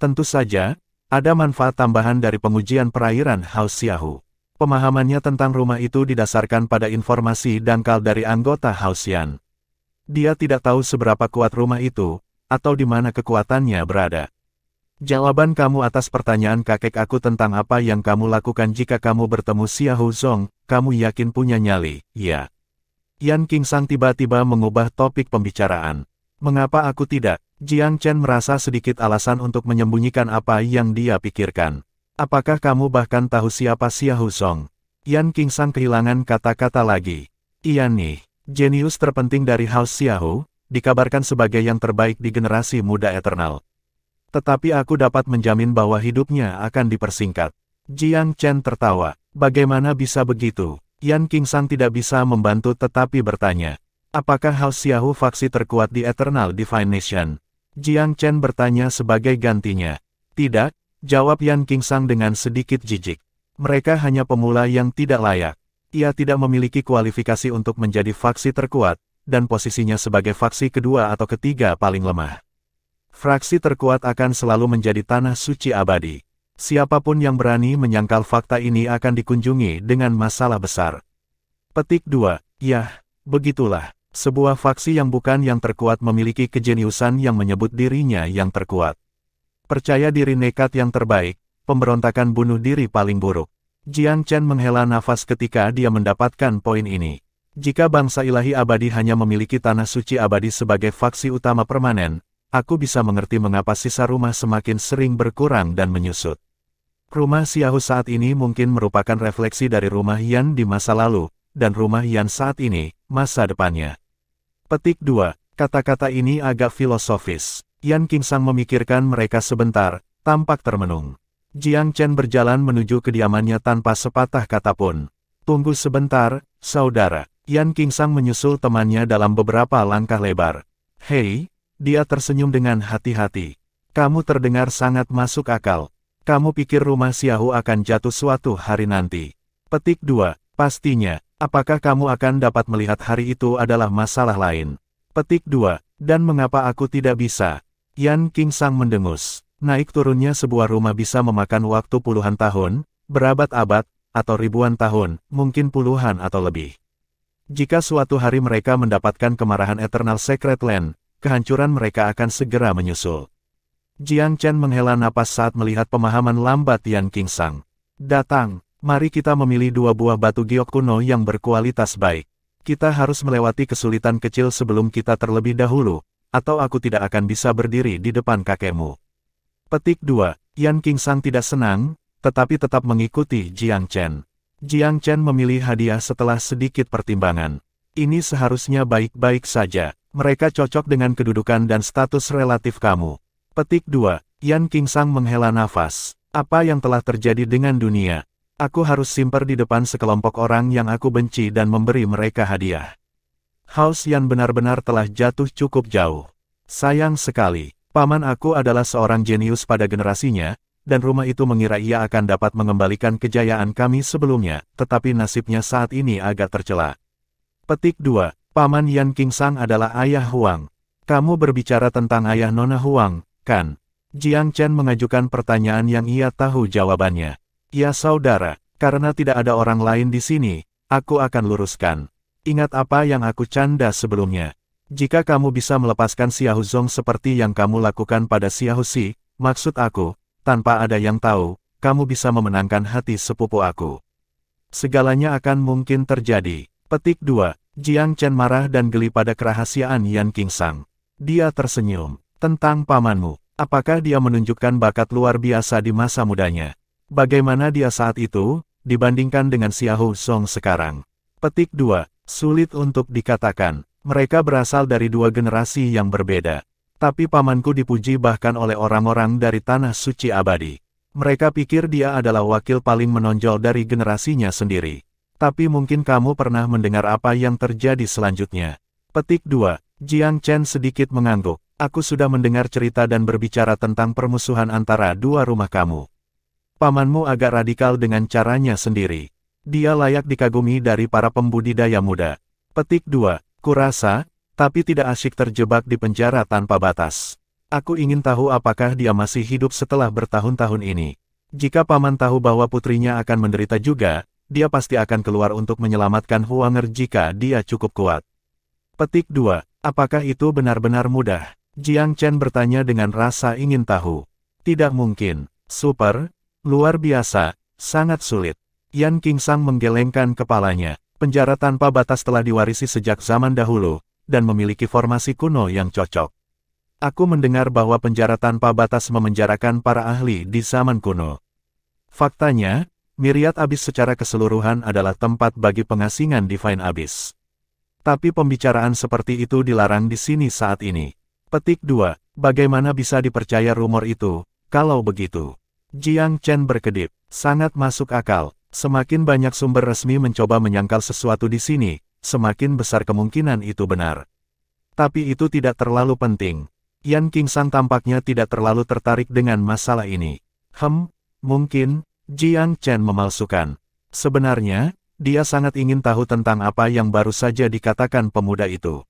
Tentu saja, ada manfaat tambahan dari pengujian perairan Hao Xiahu. Pemahamannya tentang rumah itu didasarkan pada informasi dangkal dari anggota Hao Xian. Dia tidak tahu seberapa kuat rumah itu, atau di mana kekuatannya berada. Jawaban kamu atas pertanyaan kakek aku tentang apa yang kamu lakukan jika kamu bertemu Xiahou Zong, kamu yakin punya nyali, ya? Yan Qingsang tiba-tiba mengubah topik pembicaraan. Mengapa aku tidak? Jiang Chen merasa sedikit alasan untuk menyembunyikan apa yang dia pikirkan. Apakah kamu bahkan tahu siapa Xiahou Zong? Yan Qingsang kehilangan kata-kata lagi. Iya nih, jenius terpenting dari House Xiahou, dikabarkan sebagai yang terbaik di generasi muda Eternal. Tetapi aku dapat menjamin bahwa hidupnya akan dipersingkat. Jiang Chen tertawa. Bagaimana bisa begitu? Yan Qingsang tidak bisa membantu tetapi bertanya. Apakah House Xiahou faksi terkuat di Eternal Divine Nation? Jiang Chen bertanya sebagai gantinya. Tidak, jawab Yan Qingsang dengan sedikit jijik. Mereka hanya pemula yang tidak layak. Ia tidak memiliki kualifikasi untuk menjadi faksi terkuat, dan posisinya sebagai faksi kedua atau ketiga paling lemah. Fraksi terkuat akan selalu menjadi tanah suci abadi. Siapapun yang berani menyangkal fakta ini akan dikunjungi dengan masalah besar. Petik 2. Yah, begitulah. Sebuah faksi yang bukan yang terkuat memiliki kejeniusan yang menyebut dirinya yang terkuat. Percaya diri nekat yang terbaik, pemberontakan bunuh diri paling buruk. Jiang Chen menghela nafas ketika dia mendapatkan poin ini. Jika bangsa ilahi abadi hanya memiliki tanah suci abadi sebagai faksi utama permanen, aku bisa mengerti mengapa sisa rumah semakin sering berkurang dan menyusut. Rumah Xiahou saat ini mungkin merupakan refleksi dari rumah Yan di masa lalu, dan rumah Yan saat ini, masa depannya. Petik 2. Kata-kata ini agak filosofis. Yan Qingsang memikirkan mereka sebentar, tampak termenung. Jiang Chen berjalan menuju kediamannya tanpa sepatah kata pun. Tunggu sebentar, saudara. Yan Qingsang menyusul temannya dalam beberapa langkah lebar. Hei, dia tersenyum dengan hati-hati. Kamu terdengar sangat masuk akal. Kamu pikir rumah Xiahou akan jatuh suatu hari nanti. Petik 2. Pastinya. Apakah kamu akan dapat melihat hari itu adalah masalah lain? Petik 2. Dan mengapa aku tidak bisa? Yan Qingsang mendengus. Naik turunnya sebuah rumah bisa memakan waktu puluhan tahun, berabad-abad, atau ribuan tahun, mungkin puluhan atau lebih. Jika suatu hari mereka mendapatkan kemarahan Eternal Secret Land, kehancuran mereka akan segera menyusul. Jiang Chen menghela napas saat melihat pemahaman lambat Yan Qingsang. Datang. Mari kita memilih 2 buah batu giok kuno yang berkualitas baik. Kita harus melewati kesulitan kecil sebelum kita terlebih dahulu, atau aku tidak akan bisa berdiri di depan kakekmu. Petik 2. Yan Qingsang tidak senang, tetapi tetap mengikuti Jiang Chen. Jiang Chen memilih hadiah setelah sedikit pertimbangan. Ini seharusnya baik-baik saja. Mereka cocok dengan kedudukan dan status relatif kamu. Petik 2. Yan Qingsang menghela nafas. Apa yang telah terjadi dengan dunia? Aku harus simper di depan sekelompok orang yang aku benci dan memberi mereka hadiah. Hao Xian benar-benar telah jatuh cukup jauh. Sayang sekali, paman aku adalah seorang jenius pada generasinya, dan rumah itu mengira ia akan dapat mengembalikan kejayaan kami sebelumnya, tetapi nasibnya saat ini agak tercela. Petik 2. Paman Yan Qingsang adalah ayah Huang. Kamu berbicara tentang ayah Nona Huang, kan? Jiang Chen mengajukan pertanyaan yang ia tahu jawabannya. Ya saudara, karena tidak ada orang lain di sini, aku akan luruskan. Ingat apa yang aku canda sebelumnya. Jika kamu bisa melepaskan Xiahou Zong seperti yang kamu lakukan pada Xiahou Xi, maksud aku, tanpa ada yang tahu, kamu bisa memenangkan hati sepupu aku. Segalanya akan mungkin terjadi. Petik 2. Jiang Chen marah dan geli pada kerahasiaan Yan Qingsang. Dia tersenyum. Tentang pamanmu, apakah dia menunjukkan bakat luar biasa di masa mudanya? Bagaimana dia saat itu, dibandingkan dengan Xiahou Song sekarang? Petik 2. Sulit untuk dikatakan. Mereka berasal dari dua generasi yang berbeda. Tapi pamanku dipuji bahkan oleh orang-orang dari Tanah Suci Abadi. Mereka pikir dia adalah wakil paling menonjol dari generasinya sendiri. Tapi mungkin kamu pernah mendengar apa yang terjadi selanjutnya. Petik 2. Jiang Chen sedikit mengangguk. Aku sudah mendengar cerita dan berbicara tentang permusuhan antara dua rumah kamu. Pamanmu agak radikal dengan caranya sendiri. Dia layak dikagumi dari para pembudidaya muda. Petik 2. Kurasa, tapi tidak asyik terjebak di penjara tanpa batas. Aku ingin tahu apakah dia masih hidup setelah bertahun-tahun ini. Jika paman tahu bahwa putrinya akan menderita juga, dia pasti akan keluar untuk menyelamatkan Huanger jika dia cukup kuat. Petik 2. Apakah itu benar-benar mudah? Jiang Chen bertanya dengan rasa ingin tahu. Tidak mungkin. Super, luar biasa, sangat sulit. Yan Qingsang menggelengkan kepalanya. Penjara tanpa batas telah diwarisi sejak zaman dahulu, dan memiliki formasi kuno yang cocok. Aku mendengar bahwa penjara tanpa batas memenjarakan para ahli di zaman kuno. Faktanya, Myriad Abyss secara keseluruhan adalah tempat bagi pengasingan Divine Abyss. Tapi pembicaraan seperti itu dilarang di sini saat ini. Petik 2. Bagaimana bisa dipercaya rumor itu, kalau begitu? Jiang Chen berkedip. Sangat masuk akal. Semakin banyak sumber resmi mencoba menyangkal sesuatu di sini, semakin besar kemungkinan itu benar. Tapi itu tidak terlalu penting. Yan Qingsang tampaknya tidak terlalu tertarik dengan masalah ini. Mungkin, Jiang Chen memalsukan. Sebenarnya, dia sangat ingin tahu tentang apa yang baru saja dikatakan pemuda itu.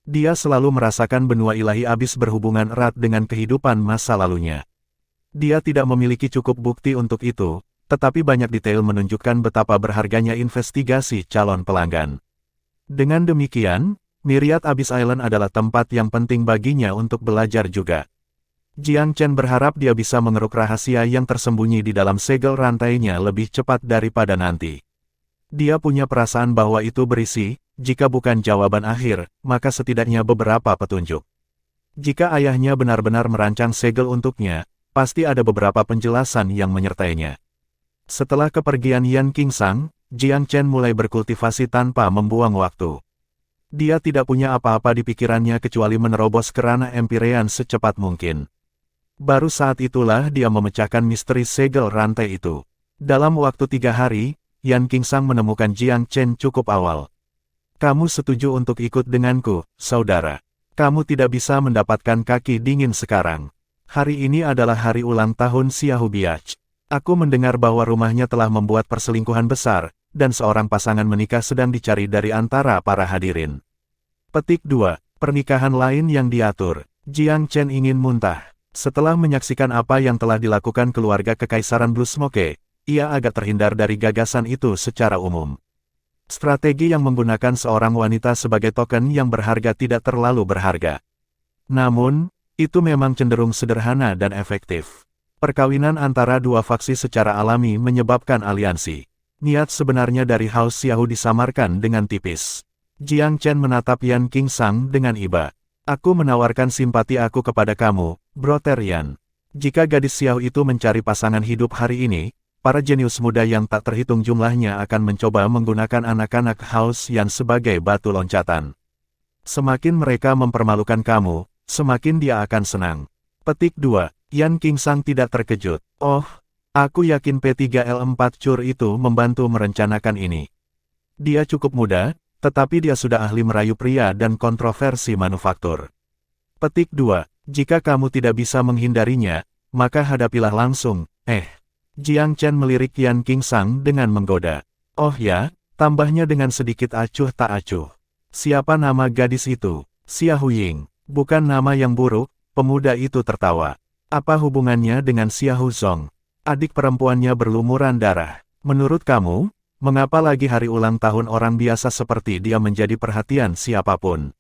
Dia selalu merasakan benua ilahi abis berhubungan erat dengan kehidupan masa lalunya. Dia tidak memiliki cukup bukti untuk itu, tetapi banyak detail menunjukkan betapa berharganya investigasi calon pelanggan. Dengan demikian, Myriad Abyss Island adalah tempat yang penting baginya untuk belajar juga. Jiang Chen berharap dia bisa mengeruk rahasia yang tersembunyi di dalam segel rantainya lebih cepat daripada nanti. Dia punya perasaan bahwa itu berisi, jika bukan jawaban akhir, maka setidaknya beberapa petunjuk. Jika ayahnya benar-benar merancang segel untuknya, pasti ada beberapa penjelasan yang menyertainya. Setelah kepergian Yan Qingsang, Jiang Chen mulai berkultivasi tanpa membuang waktu. Dia tidak punya apa-apa di pikirannya kecuali menerobos ke ranah Empyrean secepat mungkin. Baru saat itulah dia memecahkan misteri segel rantai itu. Dalam waktu 3 hari, Yan Qingsang menemukan Jiang Chen cukup awal. Kamu setuju untuk ikut denganku, saudara? Kamu tidak bisa mendapatkan kaki dingin sekarang. Hari ini adalah hari ulang tahun Xiahou Biach. Aku mendengar bahwa rumahnya telah membuat perselingkuhan besar, dan seorang pasangan menikah sedang dicari dari antara para hadirin. Petik 2. Pernikahan lain yang diatur. Jiang Chen ingin muntah. Setelah menyaksikan apa yang telah dilakukan keluarga Kekaisaran Blue Smoke, ia agak terhindar dari gagasan itu secara umum. Strategi yang menggunakan seorang wanita sebagai token yang berharga tidak terlalu berharga. Namun, itu memang cenderung sederhana dan efektif. Perkawinan antara dua faksi secara alami menyebabkan aliansi. Niat sebenarnya dari House Xiahou disamarkan dengan tipis. Jiang Chen menatap Yan Qingsang dengan iba. Aku menawarkan simpati aku kepada kamu, Brother Yan. Jika gadis Xiahou itu mencari pasangan hidup hari ini, para jenius muda yang tak terhitung jumlahnya akan mencoba menggunakan anak-anak House Yan sebagai batu loncatan. Semakin mereka mempermalukan kamu, semakin dia akan senang. Petik 2. Yan Qingsang tidak terkejut. Oh, aku yakin P3L4 Cur itu membantu merencanakan ini. Dia cukup muda, tetapi dia sudah ahli merayu pria dan kontroversi manufaktur. Petik 2. Jika kamu tidak bisa menghindarinya, maka hadapilah langsung. Jiang Chen melirik Yan Qingsang dengan menggoda. Oh ya, tambahnya dengan sedikit acuh tak acuh. Siapa nama gadis itu? Xiahou Ying. Bukan nama yang buruk, pemuda itu tertawa. Apa hubungannya dengan Xiahou Song? Adik perempuannya berlumuran darah. Menurut kamu, mengapa lagi hari ulang tahun orang biasa seperti dia menjadi perhatian siapapun?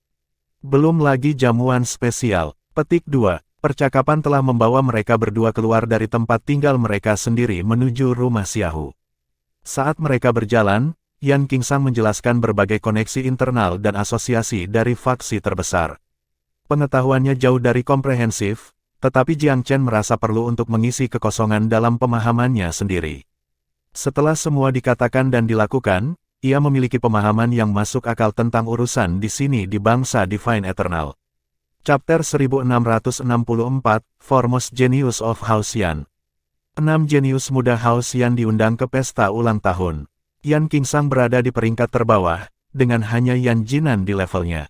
Belum lagi jamuan spesial. Petik 2. Percakapan telah membawa mereka berdua keluar dari tempat tinggal mereka sendiri menuju rumah Xiaohu. Saat mereka berjalan, Yan Qingsang menjelaskan berbagai koneksi internal dan asosiasi dari faksi terbesar. Pengetahuannya jauh dari komprehensif, tetapi Jiang Chen merasa perlu untuk mengisi kekosongan dalam pemahamannya sendiri. Setelah semua dikatakan dan dilakukan, ia memiliki pemahaman yang masuk akal tentang urusan di sini di bangsa Divine Eternal. Chapter 1664, Foremost Genius of House Yan. 6 jenius muda House Yan diundang ke pesta ulang tahun. Yan Qingsang berada di peringkat terbawah, dengan hanya Yan Jinan di levelnya.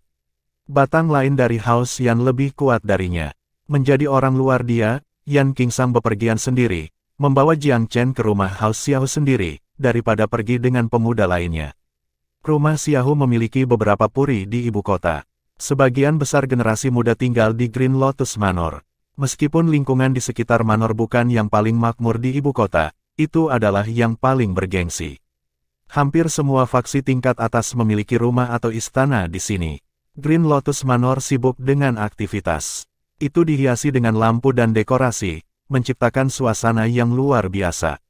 Batang lain dari House Yan lebih kuat darinya. Menjadi orang luar dia, Yan Qingsang bepergian sendiri, membawa Jiang Chen ke rumah House Xiaohu sendiri, daripada pergi dengan pemuda lainnya. Rumah Xiaohu memiliki beberapa puri di ibu kota. Sebagian besar generasi muda tinggal di Green Lotus Manor. Meskipun lingkungan di sekitar Manor bukan yang paling makmur di ibu kota, itu adalah yang paling bergengsi. Hampir semua faksi tingkat atas memiliki rumah atau istana di sini. Green Lotus Manor sibuk dengan aktivitas. Itu dihiasi dengan lampu dan dekorasi, menciptakan suasana yang luar biasa.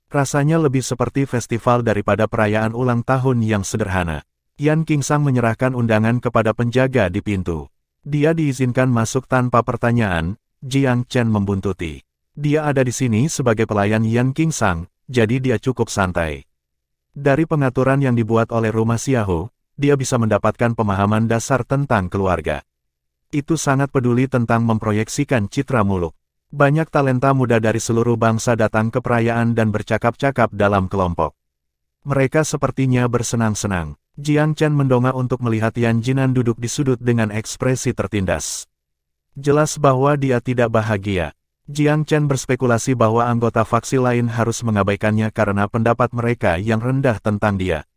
Rasanya lebih seperti festival daripada perayaan ulang tahun yang sederhana. Yan Qingsang menyerahkan undangan kepada penjaga di pintu. Dia diizinkan masuk tanpa pertanyaan. Jiang Chen membuntuti. Dia ada di sini sebagai pelayan Yan Qingsang, jadi dia cukup santai. Dari pengaturan yang dibuat oleh rumah Xiaohu, dia bisa mendapatkan pemahaman dasar tentang keluarga. Itu sangat peduli tentang memproyeksikan citra muluk. Banyak talenta muda dari seluruh bangsa datang ke perayaan dan bercakap-cakap dalam kelompok. Mereka sepertinya bersenang-senang. Jiang Chen mendongak untuk melihat Yan Jinan duduk di sudut dengan ekspresi tertindas. Jelas bahwa dia tidak bahagia. Jiang Chen berspekulasi bahwa anggota faksi lain harus mengabaikannya karena pendapat mereka yang rendah tentang dia.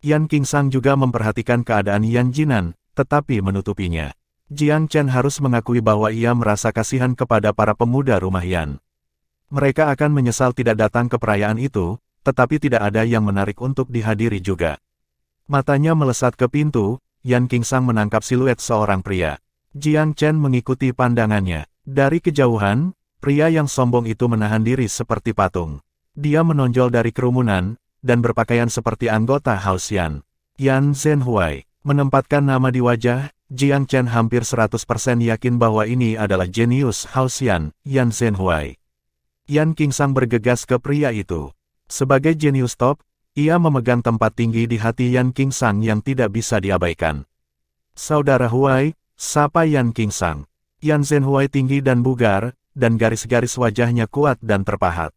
Yan Qingsang juga memperhatikan keadaan Yan Jinan, tetapi menutupinya. Jiang Chen harus mengakui bahwa ia merasa kasihan kepada para pemuda rumah Yan. Mereka akan menyesal tidak datang ke perayaan itu, tetapi tidak ada yang menarik untuk dihadiri juga. Matanya melesat ke pintu, Yan Qingsang menangkap siluet seorang pria. Jiang Chen mengikuti pandangannya. Dari kejauhan, pria yang sombong itu menahan diri seperti patung. Dia menonjol dari kerumunan, dan berpakaian seperti anggota House Yan. Yan Zhenhuai. Menempatkan nama di wajah, Jiang Chen hampir 100% yakin bahwa ini adalah jenius House Yan, Yan Zhenhuai. Yan Qingsang bergegas ke pria itu. Sebagai jenius top, ia memegang tempat tinggi di hati Yan Qingsang yang tidak bisa diabaikan. Saudara Huai, sapa Yan Qingsang. Yan Zhenhuai tinggi dan bugar, dan garis-garis wajahnya kuat dan terpahat.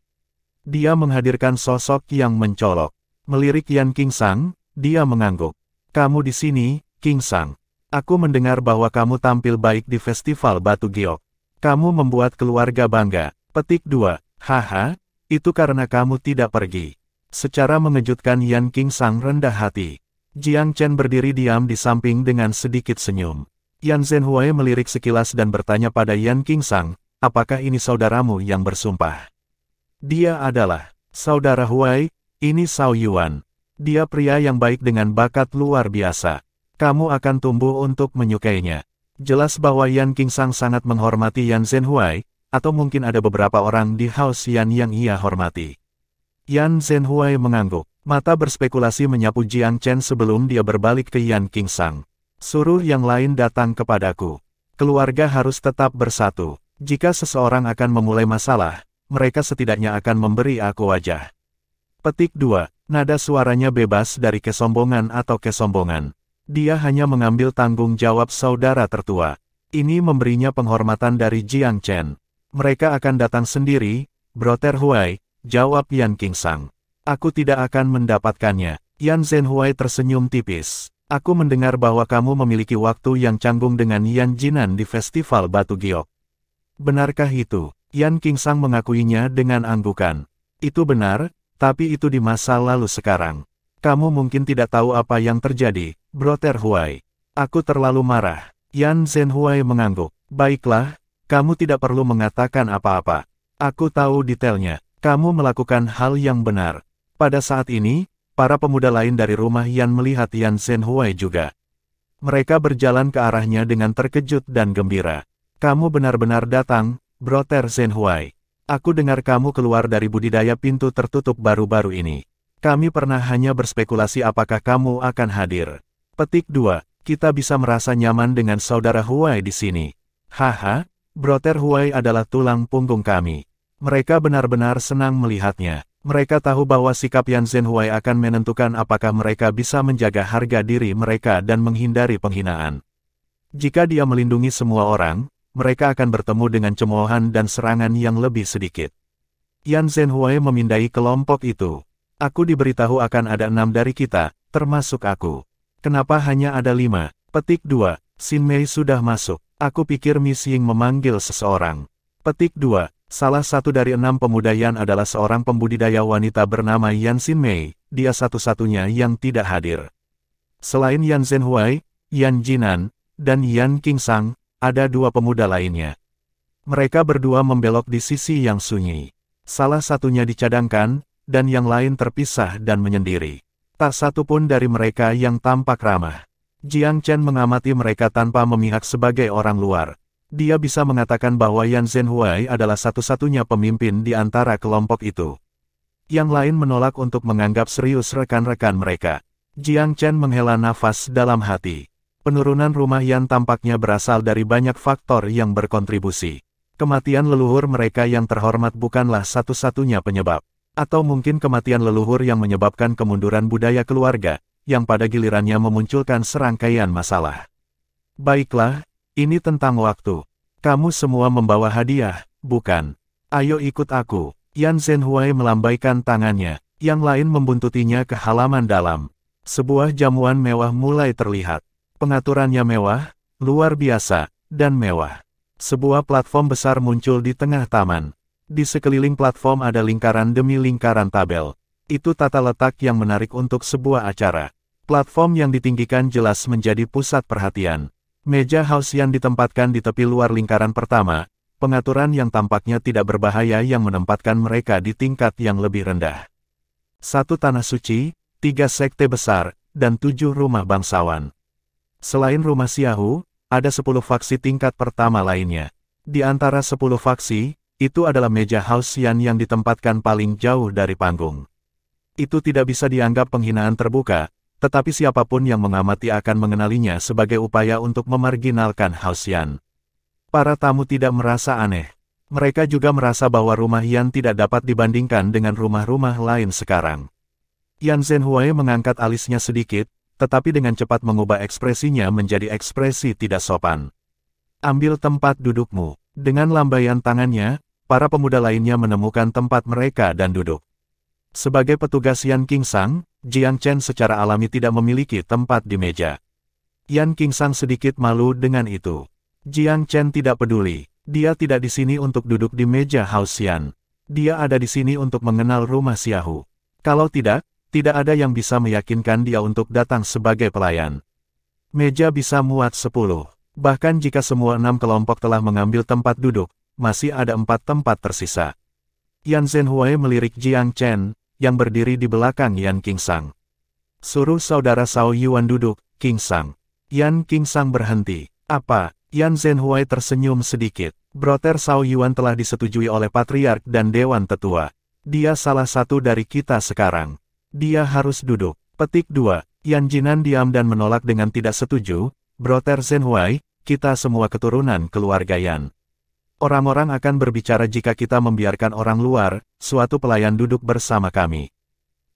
Dia menghadirkan sosok yang mencolok. Melirik Yan Qingsang, dia mengangguk. Kamu di sini, Qingsang. Aku mendengar bahwa kamu tampil baik di festival Batu Giok. Kamu membuat keluarga bangga. Petik 2. Haha, itu karena kamu tidak pergi. Secara mengejutkan Yan Qingsang rendah hati. Jiang Chen berdiri diam di samping dengan sedikit senyum. Yan Zhenhuai melirik sekilas dan bertanya pada Yan Qingsang, apakah ini saudaramu yang bersumpah? Dia adalah, saudara Huai, ini Cao Yuan. Dia pria yang baik dengan bakat luar biasa. Kamu akan tumbuh untuk menyukainya. Jelas bahwa Yan Qingsang sangat menghormati Yan Zhenhuai, atau mungkin ada beberapa orang di House Yan yang ia hormati. Yan Zhenhuai mengangguk. Mata berspekulasi menyapu Jiang Chen sebelum dia berbalik ke Yan Qingsang. Suruh yang lain datang kepadaku. Keluarga harus tetap bersatu. Jika seseorang akan memulai masalah, mereka setidaknya akan memberi aku wajah. Petik 2. Nada suaranya bebas dari kesombongan atau kesombongan. Dia hanya mengambil tanggung jawab saudara tertua. Ini memberinya penghormatan dari Jiang Chen. Mereka akan datang sendiri, Brother Huai, jawab Yan Qingsang. Aku tidak akan mendapatkannya. Yan Zhenhuai tersenyum tipis. Aku mendengar bahwa kamu memiliki waktu yang canggung dengan Yan Jinan di festival Batu Giok. Benarkah itu? Yan Qingsang mengakuinya dengan anggukan. Itu benar, tapi itu di masa lalu sekarang. Kamu mungkin tidak tahu apa yang terjadi, Brother Huai. Aku terlalu marah. Yan Zhenhuai mengangguk. Baiklah, kamu tidak perlu mengatakan apa-apa. Aku tahu detailnya. Kamu melakukan hal yang benar. Pada saat ini, para pemuda lain dari rumah Yan melihat Yan Zhenhuai juga. Mereka berjalan ke arahnya dengan terkejut dan gembira. Kamu benar-benar datang, Brother Zhenhuai. Aku dengar kamu keluar dari budidaya pintu tertutup baru-baru ini. Kami pernah hanya berspekulasi apakah kamu akan hadir. Petik 2. Kita bisa merasa nyaman dengan saudara Huai di sini. Haha, Brother Huai adalah tulang punggung kami. Mereka benar-benar senang melihatnya. Mereka tahu bahwa sikap Yan Zhenhuai akan menentukan apakah mereka bisa menjaga harga diri mereka dan menghindari penghinaan. Jika dia melindungi semua orang, mereka akan bertemu dengan cemoohan dan serangan yang lebih sedikit. Yan Zhenhuai memindai kelompok itu. Aku diberitahu akan ada 6 dari kita, termasuk aku. Kenapa hanya ada 5? Petik 2. Xin Mei sudah masuk. Aku pikir Miss Ying memanggil seseorang. Petik 2. Salah satu dari 6 pemuda Yan adalah seorang pembudidaya wanita bernama Yan Xin Mei. Dia satu-satunya yang tidak hadir. Selain Yan Zhenhuai, Yan Jinan, dan Yan Qingsang, ada 2 pemuda lainnya. Mereka berdua membelok di sisi yang sunyi. Salah satunya dicadangkan, dan yang lain terpisah dan menyendiri. Tak satu pun dari mereka yang tampak ramah. Jiang Chen mengamati mereka tanpa memihak sebagai orang luar. Dia bisa mengatakan bahwa Yan Zhenhuai adalah satu-satunya pemimpin di antara kelompok itu. Yang lain menolak untuk menganggap serius rekan-rekan mereka. Jiang Chen menghela nafas dalam hati. Penurunan rumah Yan tampaknya berasal dari banyak faktor yang berkontribusi. Kematian leluhur mereka yang terhormat bukanlah satu-satunya penyebab. Atau mungkin kematian leluhur yang menyebabkan kemunduran budaya keluarga, yang pada gilirannya memunculkan serangkaian masalah. Baiklah, ini tentang waktu. Kamu semua membawa hadiah, bukan? Ayo ikut aku. Yan Zhenhuai melambaikan tangannya, yang lain membuntutinya ke halaman dalam. Sebuah jamuan mewah mulai terlihat. Pengaturannya mewah, luar biasa, dan mewah. Sebuah platform besar muncul di tengah taman. Di sekeliling platform ada lingkaran demi lingkaran tabel. Itu tata letak yang menarik untuk sebuah acara. Platform yang ditinggikan jelas menjadi pusat perhatian. Meja Hausian ditempatkan di tepi luar lingkaran pertama, pengaturan yang tampaknya tidak berbahaya yang menempatkan mereka di tingkat yang lebih rendah. 1 tanah suci, 3 sekte besar, dan 7 rumah bangsawan. Selain rumah Xiahu, ada 10 faksi tingkat pertama lainnya. Di antara 10 faksi, itu adalah meja Hausian yang ditempatkan paling jauh dari panggung. Itu tidak bisa dianggap penghinaan terbuka, tetapi siapapun yang mengamati akan mengenalinya sebagai upaya untuk memarginalkan Hausian. Para tamu tidak merasa aneh. Mereka juga merasa bahwa rumah Yan tidak dapat dibandingkan dengan rumah-rumah lain sekarang. Yan Zhenhuai mengangkat alisnya sedikit, tetapi dengan cepat mengubah ekspresinya menjadi ekspresi tidak sopan. Ambil tempat dudukmu. Dengan lambaian tangannya, para pemuda lainnya menemukan tempat mereka dan duduk. Sebagai petugas Yan Qingsang, Jiang Chen secara alami tidak memiliki tempat di meja. Yan Qingsang sedikit malu dengan itu. Jiang Chen tidak peduli. Dia tidak di sini untuk duduk di meja Hausian. Dia ada di sini untuk mengenal rumah Xiahu. Kalau tidak ada yang bisa meyakinkan dia untuk datang sebagai pelayan. Meja bisa muat 10. Bahkan jika semua 6 kelompok telah mengambil tempat duduk, masih ada 4 tempat tersisa. Yan Zhenhuai melirik Jiang Chen, yang berdiri di belakang Yan Qingsang. Suruh saudara Zhao Yuan duduk, Qingsang. Yan Qingsang berhenti. Apa? Yan Zhenhuai tersenyum sedikit. Brother Zhao Yuan telah disetujui oleh Patriark dan Dewan Tetua. Dia salah satu dari kita sekarang. Dia harus duduk. Petik 2. Yan Jinan diam dan menolak dengan tidak setuju. Brother Zhenhuai, kita semua keturunan keluarga Yan. Orang-orang akan berbicara jika kita membiarkan orang luar, suatu pelayan duduk bersama kami.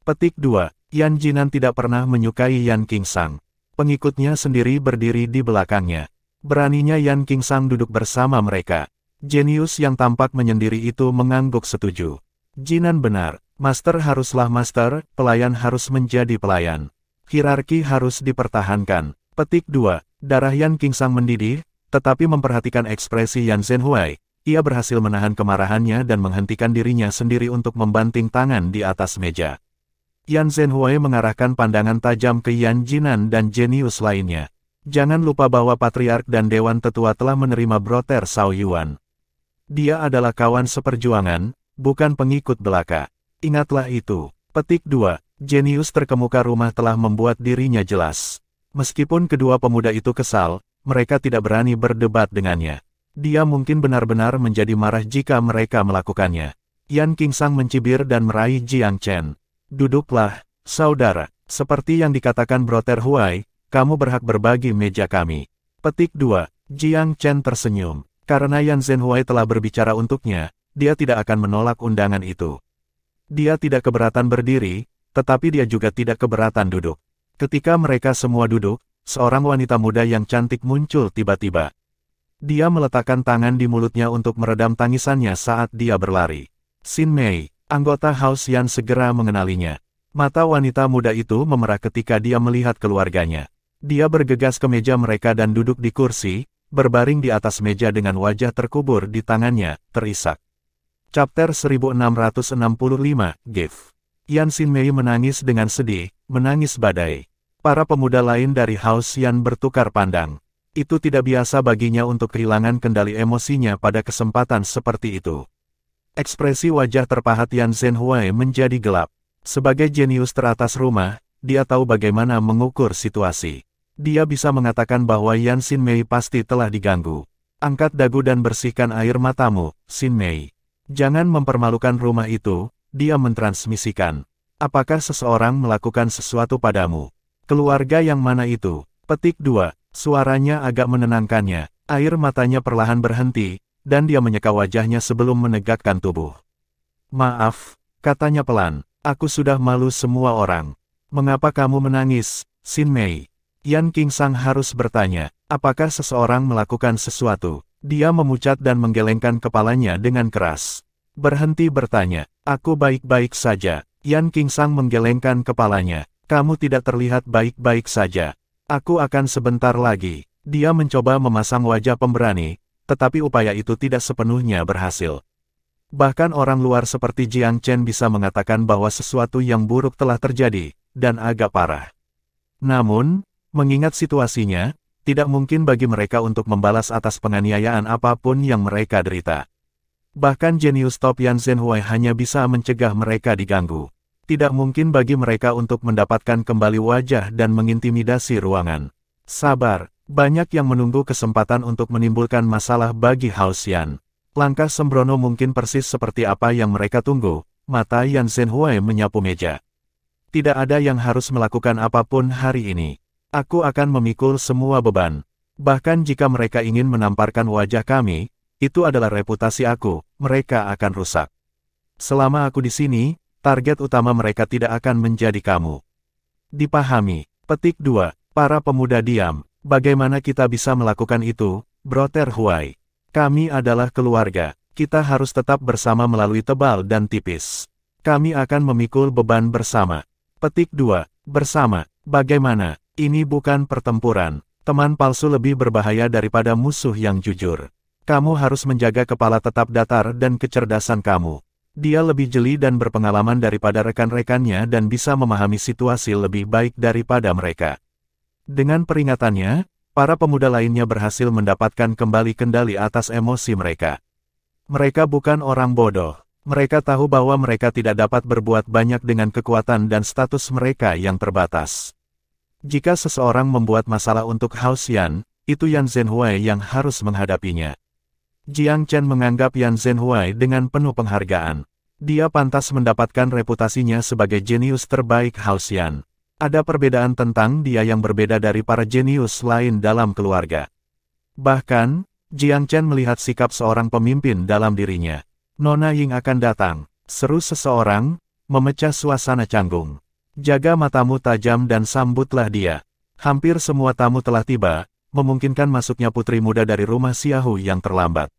Petik 2. Yan Jinan tidak pernah menyukai Yan Qingsang. Pengikutnya sendiri berdiri di belakangnya. Beraninya Yan Qingsang duduk bersama mereka. Jenius yang tampak menyendiri itu mengangguk setuju. Jinan benar. Master haruslah master, pelayan harus menjadi pelayan. Hierarki harus dipertahankan. Petik 2. Darah Yan Qingsang mendidih, tetapi memperhatikan ekspresi Yan Zhenhuai, ia berhasil menahan kemarahannya dan menghentikan dirinya sendiri untuk membanting tangan di atas meja. Yan Zhenhuai mengarahkan pandangan tajam ke Yan Jinan dan jenius lainnya. Jangan lupa bahwa Patriark dan Dewan Tetua telah menerima Brother Zhao Yuan. Dia adalah kawan seperjuangan, bukan pengikut belaka. Ingatlah itu. Petik 2. Jenius terkemuka rumah telah membuat dirinya jelas. Meskipun kedua pemuda itu kesal, mereka tidak berani berdebat dengannya. Dia mungkin benar-benar menjadi marah jika mereka melakukannya. Yan Qingsang mencibir dan meraih Jiang Chen. Duduklah, saudara. Seperti yang dikatakan Brother Huai, kamu berhak berbagi meja kami. Petik 2. Jiang Chen tersenyum. Karena Yan Zhenhuai telah berbicara untuknya, dia tidak akan menolak undangan itu. Dia tidak keberatan berdiri, tetapi dia juga tidak keberatan duduk. Ketika mereka semua duduk, seorang wanita muda yang cantik muncul tiba-tiba. Dia meletakkan tangan di mulutnya untuk meredam tangisannya saat dia berlari. Xin Mei, anggota House Yan segera mengenalinya. Mata wanita muda itu memerah ketika dia melihat keluarganya. Dia bergegas ke meja mereka dan duduk di kursi, berbaring di atas meja dengan wajah terkubur di tangannya, terisak. Chapter 1665, GIF. Yan Xin Mei menangis dengan sedih, menangis badai. Para pemuda lain dari House Yan bertukar pandang. Itu tidak biasa baginya untuk kehilangan kendali emosinya pada kesempatan seperti itu. Ekspresi wajah terpahat Yan Zhenhuai menjadi gelap. Sebagai jenius teratas rumah, dia tahu bagaimana mengukur situasi. Dia bisa mengatakan bahwa Yan Xin Mei pasti telah diganggu. Angkat dagu dan bersihkan air matamu, Xin Mei. Jangan mempermalukan rumah itu, dia mentransmisikan. Apakah seseorang melakukan sesuatu padamu? Keluarga yang mana itu? Petik 2. Suaranya agak menenangkannya. Air matanya perlahan berhenti, dan dia menyeka wajahnya sebelum menegakkan tubuh. Maaf, katanya pelan. Aku sudah malu semua orang. Mengapa kamu menangis, Xin Mei? Yan Qingsang harus bertanya, apakah seseorang melakukan sesuatu? Dia memucat dan menggelengkan kepalanya dengan keras. Berhenti bertanya, aku baik-baik saja. Yan Qingsang menggelengkan kepalanya. Kamu tidak terlihat baik-baik saja. Aku akan sebentar lagi. Dia mencoba memasang wajah pemberani, tetapi upaya itu tidak sepenuhnya berhasil. Bahkan orang luar seperti Jiang Chen bisa mengatakan bahwa sesuatu yang buruk telah terjadi, dan agak parah. Namun, mengingat situasinya, tidak mungkin bagi mereka untuk membalas atas penganiayaan apapun yang mereka derita. Bahkan jenius top Yan Zhenhuai hanya bisa mencegah mereka diganggu. Tidak mungkin bagi mereka untuk mendapatkan kembali wajah dan mengintimidasi ruangan. Sabar, banyak yang menunggu kesempatan untuk menimbulkan masalah bagi House Yan. Langkah sembrono mungkin persis seperti apa yang mereka tunggu. Mata Yan Zhenhuai menyapu meja. Tidak ada yang harus melakukan apapun hari ini. Aku akan memikul semua beban. Bahkan jika mereka ingin menamparkan wajah kami, itu adalah reputasi aku, mereka akan rusak. Selama aku di sini, target utama mereka tidak akan menjadi kamu. Dipahami. Petik 2. Para pemuda diam. Bagaimana kita bisa melakukan itu, Brother Huai? Kami adalah keluarga. Kita harus tetap bersama melalui tebal dan tipis. Kami akan memikul beban bersama. Petik 2. Bersama. Bagaimana? Ini bukan pertempuran. Teman palsu lebih berbahaya daripada musuh yang jujur. Kamu harus menjaga kepala tetap datar dan kecerdasan kamu. Dia lebih jeli dan berpengalaman daripada rekan-rekannya dan bisa memahami situasi lebih baik daripada mereka. Dengan peringatannya, para pemuda lainnya berhasil mendapatkan kembali kendali atas emosi mereka. Mereka bukan orang bodoh. Mereka tahu bahwa mereka tidak dapat berbuat banyak dengan kekuatan dan status mereka yang terbatas. Jika seseorang membuat masalah untuk House Yan, itu Yan Zhenhuai yang harus menghadapinya. Jiang Chen menganggap Yan Zhenhuai dengan penuh penghargaan. Dia pantas mendapatkan reputasinya sebagai jenius terbaik House Yan. Ada perbedaan tentang dia yang berbeda dari para jenius lain dalam keluarga. Bahkan, Jiang Chen melihat sikap seorang pemimpin dalam dirinya. Nona Ying akan datang, seru seseorang, memecah suasana canggung. Jaga matamu tajam dan sambutlah dia. Hampir semua tamu telah tiba, memungkinkan masuknya putri muda dari rumah Xiaohu yang terlambat.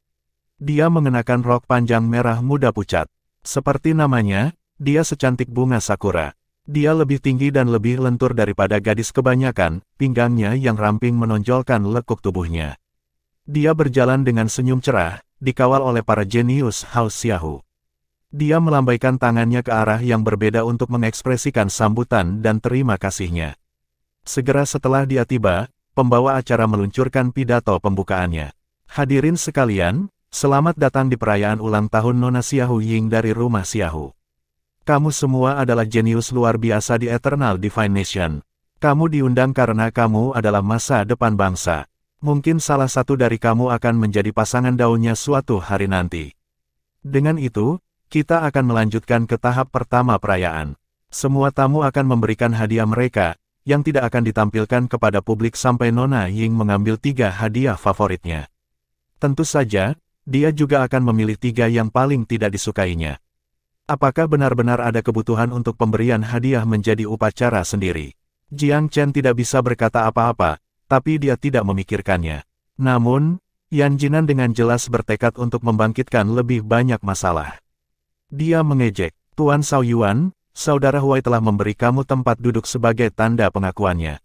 Dia mengenakan rok panjang merah muda pucat. Seperti namanya, dia secantik bunga sakura. Dia lebih tinggi dan lebih lentur daripada gadis kebanyakan, pinggangnya yang ramping menonjolkan lekuk tubuhnya. Dia berjalan dengan senyum cerah, dikawal oleh para jenius House Xiaohu. Dia melambaikan tangannya ke arah yang berbeda untuk mengekspresikan sambutan dan terima kasihnya. Segera setelah dia tiba, pembawa acara meluncurkan pidato pembukaannya. Hadirin sekalian, selamat datang di perayaan ulang tahun Nona Xiaohu Ying dari rumah Xiaohu. Kamu semua adalah jenius luar biasa di Eternal Divine Nation. Kamu diundang karena kamu adalah masa depan bangsa. Mungkin salah satu dari kamu akan menjadi pasangan daunnya suatu hari nanti. Dengan itu, kita akan melanjutkan ke tahap pertama perayaan. Semua tamu akan memberikan hadiah mereka, yang tidak akan ditampilkan kepada publik sampai Nona Ying mengambil 3 hadiah favoritnya. Tentu saja, dia juga akan memilih 3 yang paling tidak disukainya. Apakah benar-benar ada kebutuhan untuk pemberian hadiah menjadi upacara sendiri? Jiang Chen tidak bisa berkata apa-apa, tapi dia tidak memikirkannya. Namun, Yan Jinan dengan jelas bertekad untuk membangkitkan lebih banyak masalah. Dia mengejek, Tuan Cao Yuan, Saudara Huai telah memberi kamu tempat duduk sebagai tanda pengakuannya.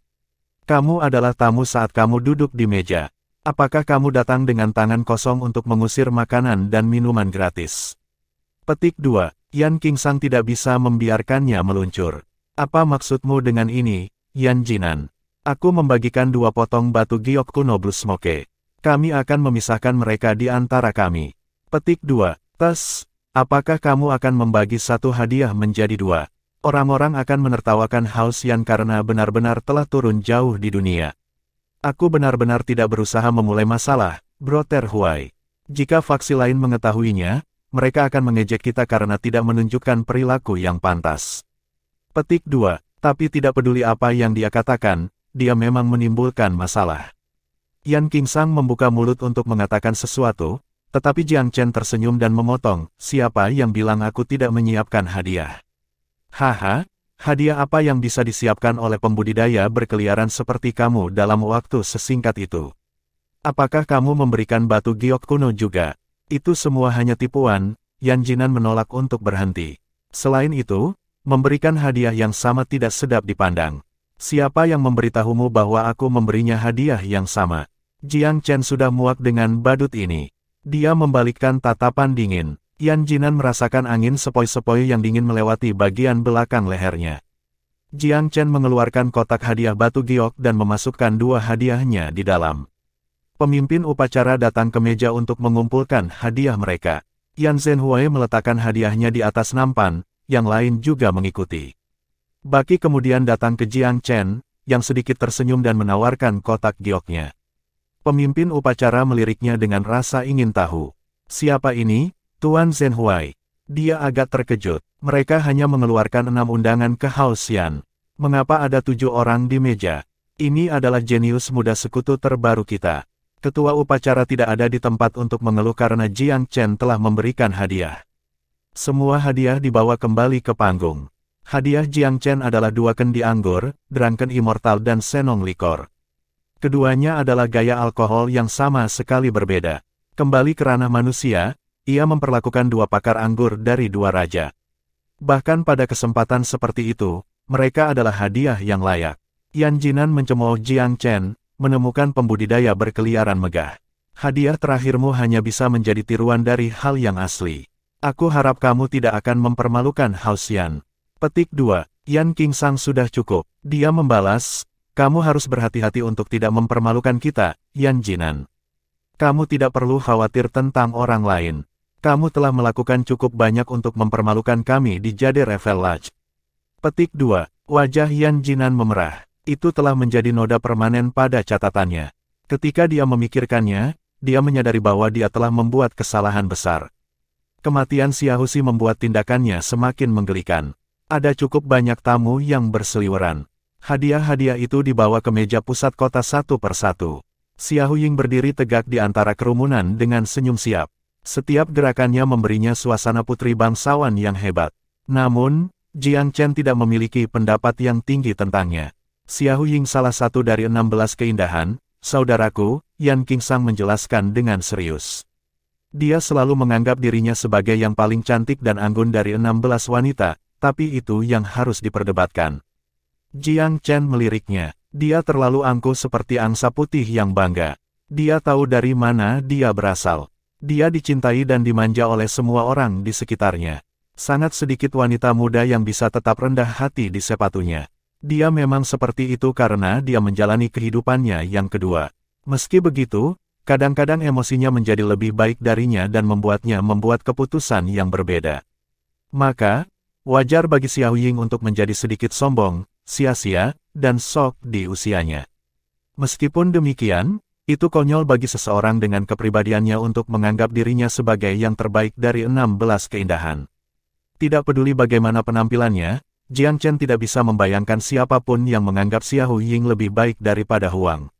Kamu adalah tamu saat kamu duduk di meja. Apakah kamu datang dengan tangan kosong untuk mengusir makanan dan minuman gratis? Petik 2. Yan Qingsang tidak bisa membiarkannya meluncur. Apa maksudmu dengan ini, Yan Jinan? Aku membagikan 2 potong batu giok kuno Blue Smoke. Kami akan memisahkan mereka di antara kami. Petik 2. Tes, apakah kamu akan membagi 1 hadiah menjadi 2? Orang-orang akan menertawakan Hao Xian karena benar-benar telah turun jauh di dunia. Aku benar-benar tidak berusaha memulai masalah, Brother Huai. Jika faksi lain mengetahuinya, mereka akan mengejek kita karena tidak menunjukkan perilaku yang pantas. Petik 2. Tapi tidak peduli apa yang dia katakan, dia memang menimbulkan masalah. Yan Qingsang membuka mulut untuk mengatakan sesuatu, tetapi Jiang Chen tersenyum dan memotong, siapa yang bilang aku tidak menyiapkan hadiah? Haha, hadiah apa yang bisa disiapkan oleh pembudidaya berkeliaran seperti kamu dalam waktu sesingkat itu? Apakah kamu memberikan batu giok kuno juga? Itu semua hanya tipuan, Yan Jinan menolak untuk berhenti. Selain itu, memberikan hadiah yang sama tidak sedap dipandang. Siapa yang memberitahumu bahwa aku memberinya hadiah yang sama? Jiang Chen sudah muak dengan badut ini. Dia membalikkan tatapan dingin. Yan Jinan merasakan angin sepoi-sepoi yang dingin melewati bagian belakang lehernya. Jiang Chen mengeluarkan kotak hadiah batu giok dan memasukkan 2 hadiahnya di dalam. Pemimpin upacara datang ke meja untuk mengumpulkan hadiah mereka. Yan Zhenhuai meletakkan hadiahnya di atas nampan, yang lain juga mengikuti. Baki kemudian datang ke Jiang Chen, yang sedikit tersenyum dan menawarkan kotak gioknya. Pemimpin upacara meliriknya dengan rasa ingin tahu. Siapa ini, Tuan Zhenhuai? Dia agak terkejut. Mereka hanya mengeluarkan 6 undangan ke Hao Xian. Mengapa ada 7 orang di meja? Ini adalah jenius muda sekutu terbaru kita. Ketua upacara tidak ada di tempat untuk mengeluh karena Jiang Chen telah memberikan hadiah. Semua hadiah dibawa kembali ke panggung. Hadiah Jiang Chen adalah 2 kendi anggur, Drunken Immortal dan Senong Likor. Keduanya adalah gaya alkohol yang sama sekali berbeda. Kembali ke ranah manusia, ia memperlakukan 2 pakar anggur dari 2 raja. Bahkan pada kesempatan seperti itu, mereka adalah hadiah yang layak. Yan Jinan mencemooh Jiang Chen, menemukan pembudidaya berkeliaran megah. Hadiah terakhirmu hanya bisa menjadi tiruan dari hal yang asli. Aku harap kamu tidak akan mempermalukan Hao Xian. Petik 2. Yan Qingsang sudah cukup. Dia membalas, kamu harus berhati-hati untuk tidak mempermalukan kita, Yan Jinan. Kamu tidak perlu khawatir tentang orang lain. Kamu telah melakukan cukup banyak untuk mempermalukan kami di Jade Revel Lodge. Petik 2. Wajah Yan Jinan memerah. Itu telah menjadi noda permanen pada catatannya. Ketika dia memikirkannya, dia menyadari bahwa dia telah membuat kesalahan besar. Kematian Xiaoxi membuat tindakannya semakin menggelikan. Ada cukup banyak tamu yang berseliweran. Hadiah-hadiah itu dibawa ke meja pusat kota satu persatu. Xiao Ying berdiri tegak di antara kerumunan dengan senyum siap. Setiap gerakannya memberinya suasana putri bangsawan yang hebat. Namun, Jiang Chen tidak memiliki pendapat yang tinggi tentangnya. Xiao Ying salah satu dari 16 keindahan, saudaraku, Yan Qingsang menjelaskan dengan serius. Dia selalu menganggap dirinya sebagai yang paling cantik dan anggun dari 16 wanita, tapi itu yang harus diperdebatkan. Jiang Chen meliriknya. Dia terlalu angkuh seperti angsa putih yang bangga. Dia tahu dari mana dia berasal. Dia dicintai dan dimanja oleh semua orang di sekitarnya. Sangat sedikit wanita muda yang bisa tetap rendah hati di sepatunya. Dia memang seperti itu karena dia menjalani kehidupannya yang kedua. Meski begitu, kadang-kadang emosinya menjadi lebih baik darinya dan membuatnya membuat keputusan yang berbeda. Maka, wajar bagi Xiao Ying untuk menjadi sedikit sombong, sia-sia, dan sok di usianya. Meskipun demikian, Itu konyol bagi seseorang dengan kepribadiannya untuk menganggap dirinya sebagai yang terbaik dari 16 keindahan. Tidak peduli bagaimana penampilannya, Jiang Chen tidak bisa membayangkan siapapun yang menganggap Xiao Ying lebih baik daripada Huang.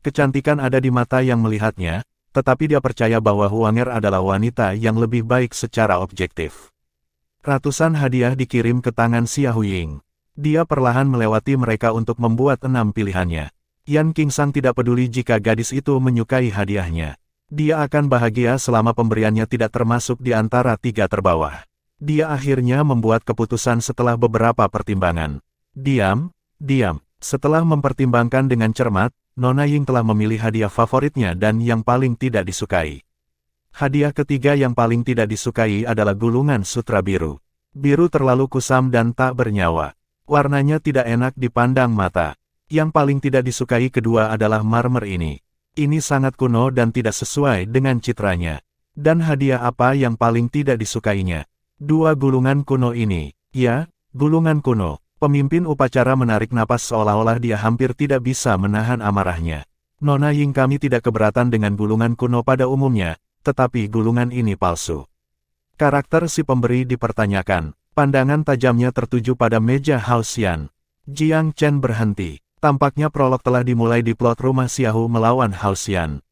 Kecantikan ada di mata yang melihatnya, tetapi dia percaya bahwa Huang Er adalah wanita yang lebih baik secara objektif. Ratusan hadiah dikirim ke tangan Xiao Ying. Dia perlahan melewati mereka untuk membuat 6 pilihannya. Yan Qingsang tidak peduli jika gadis itu menyukai hadiahnya. Dia akan bahagia selama pemberiannya tidak termasuk di antara 3 terbawah. Dia akhirnya membuat keputusan setelah beberapa pertimbangan. Diam. Setelah mempertimbangkan dengan cermat, Nona Ying telah memilih hadiah favoritnya dan yang paling tidak disukai. Hadiah ketiga yang paling tidak disukai adalah gulungan sutra biru. Biru terlalu kusam dan tak bernyawa. Warnanya tidak enak dipandang mata. Yang paling tidak disukai kedua adalah marmer ini. Ini sangat kuno dan tidak sesuai dengan citranya. Dan hadiah apa yang paling tidak disukainya? 2 gulungan kuno ini. Ya, gulungan kuno. Pemimpin upacara menarik napas seolah-olah dia hampir tidak bisa menahan amarahnya. Nona Ying, kami tidak keberatan dengan gulungan kuno pada umumnya, tetapi gulungan ini palsu. Karakter si pemberi dipertanyakan. Pandangan tajamnya tertuju pada meja Hao Xian. Jiang Chen berhenti. Tampaknya prolog telah dimulai di plot rumah Xiao melawan Hao Xian.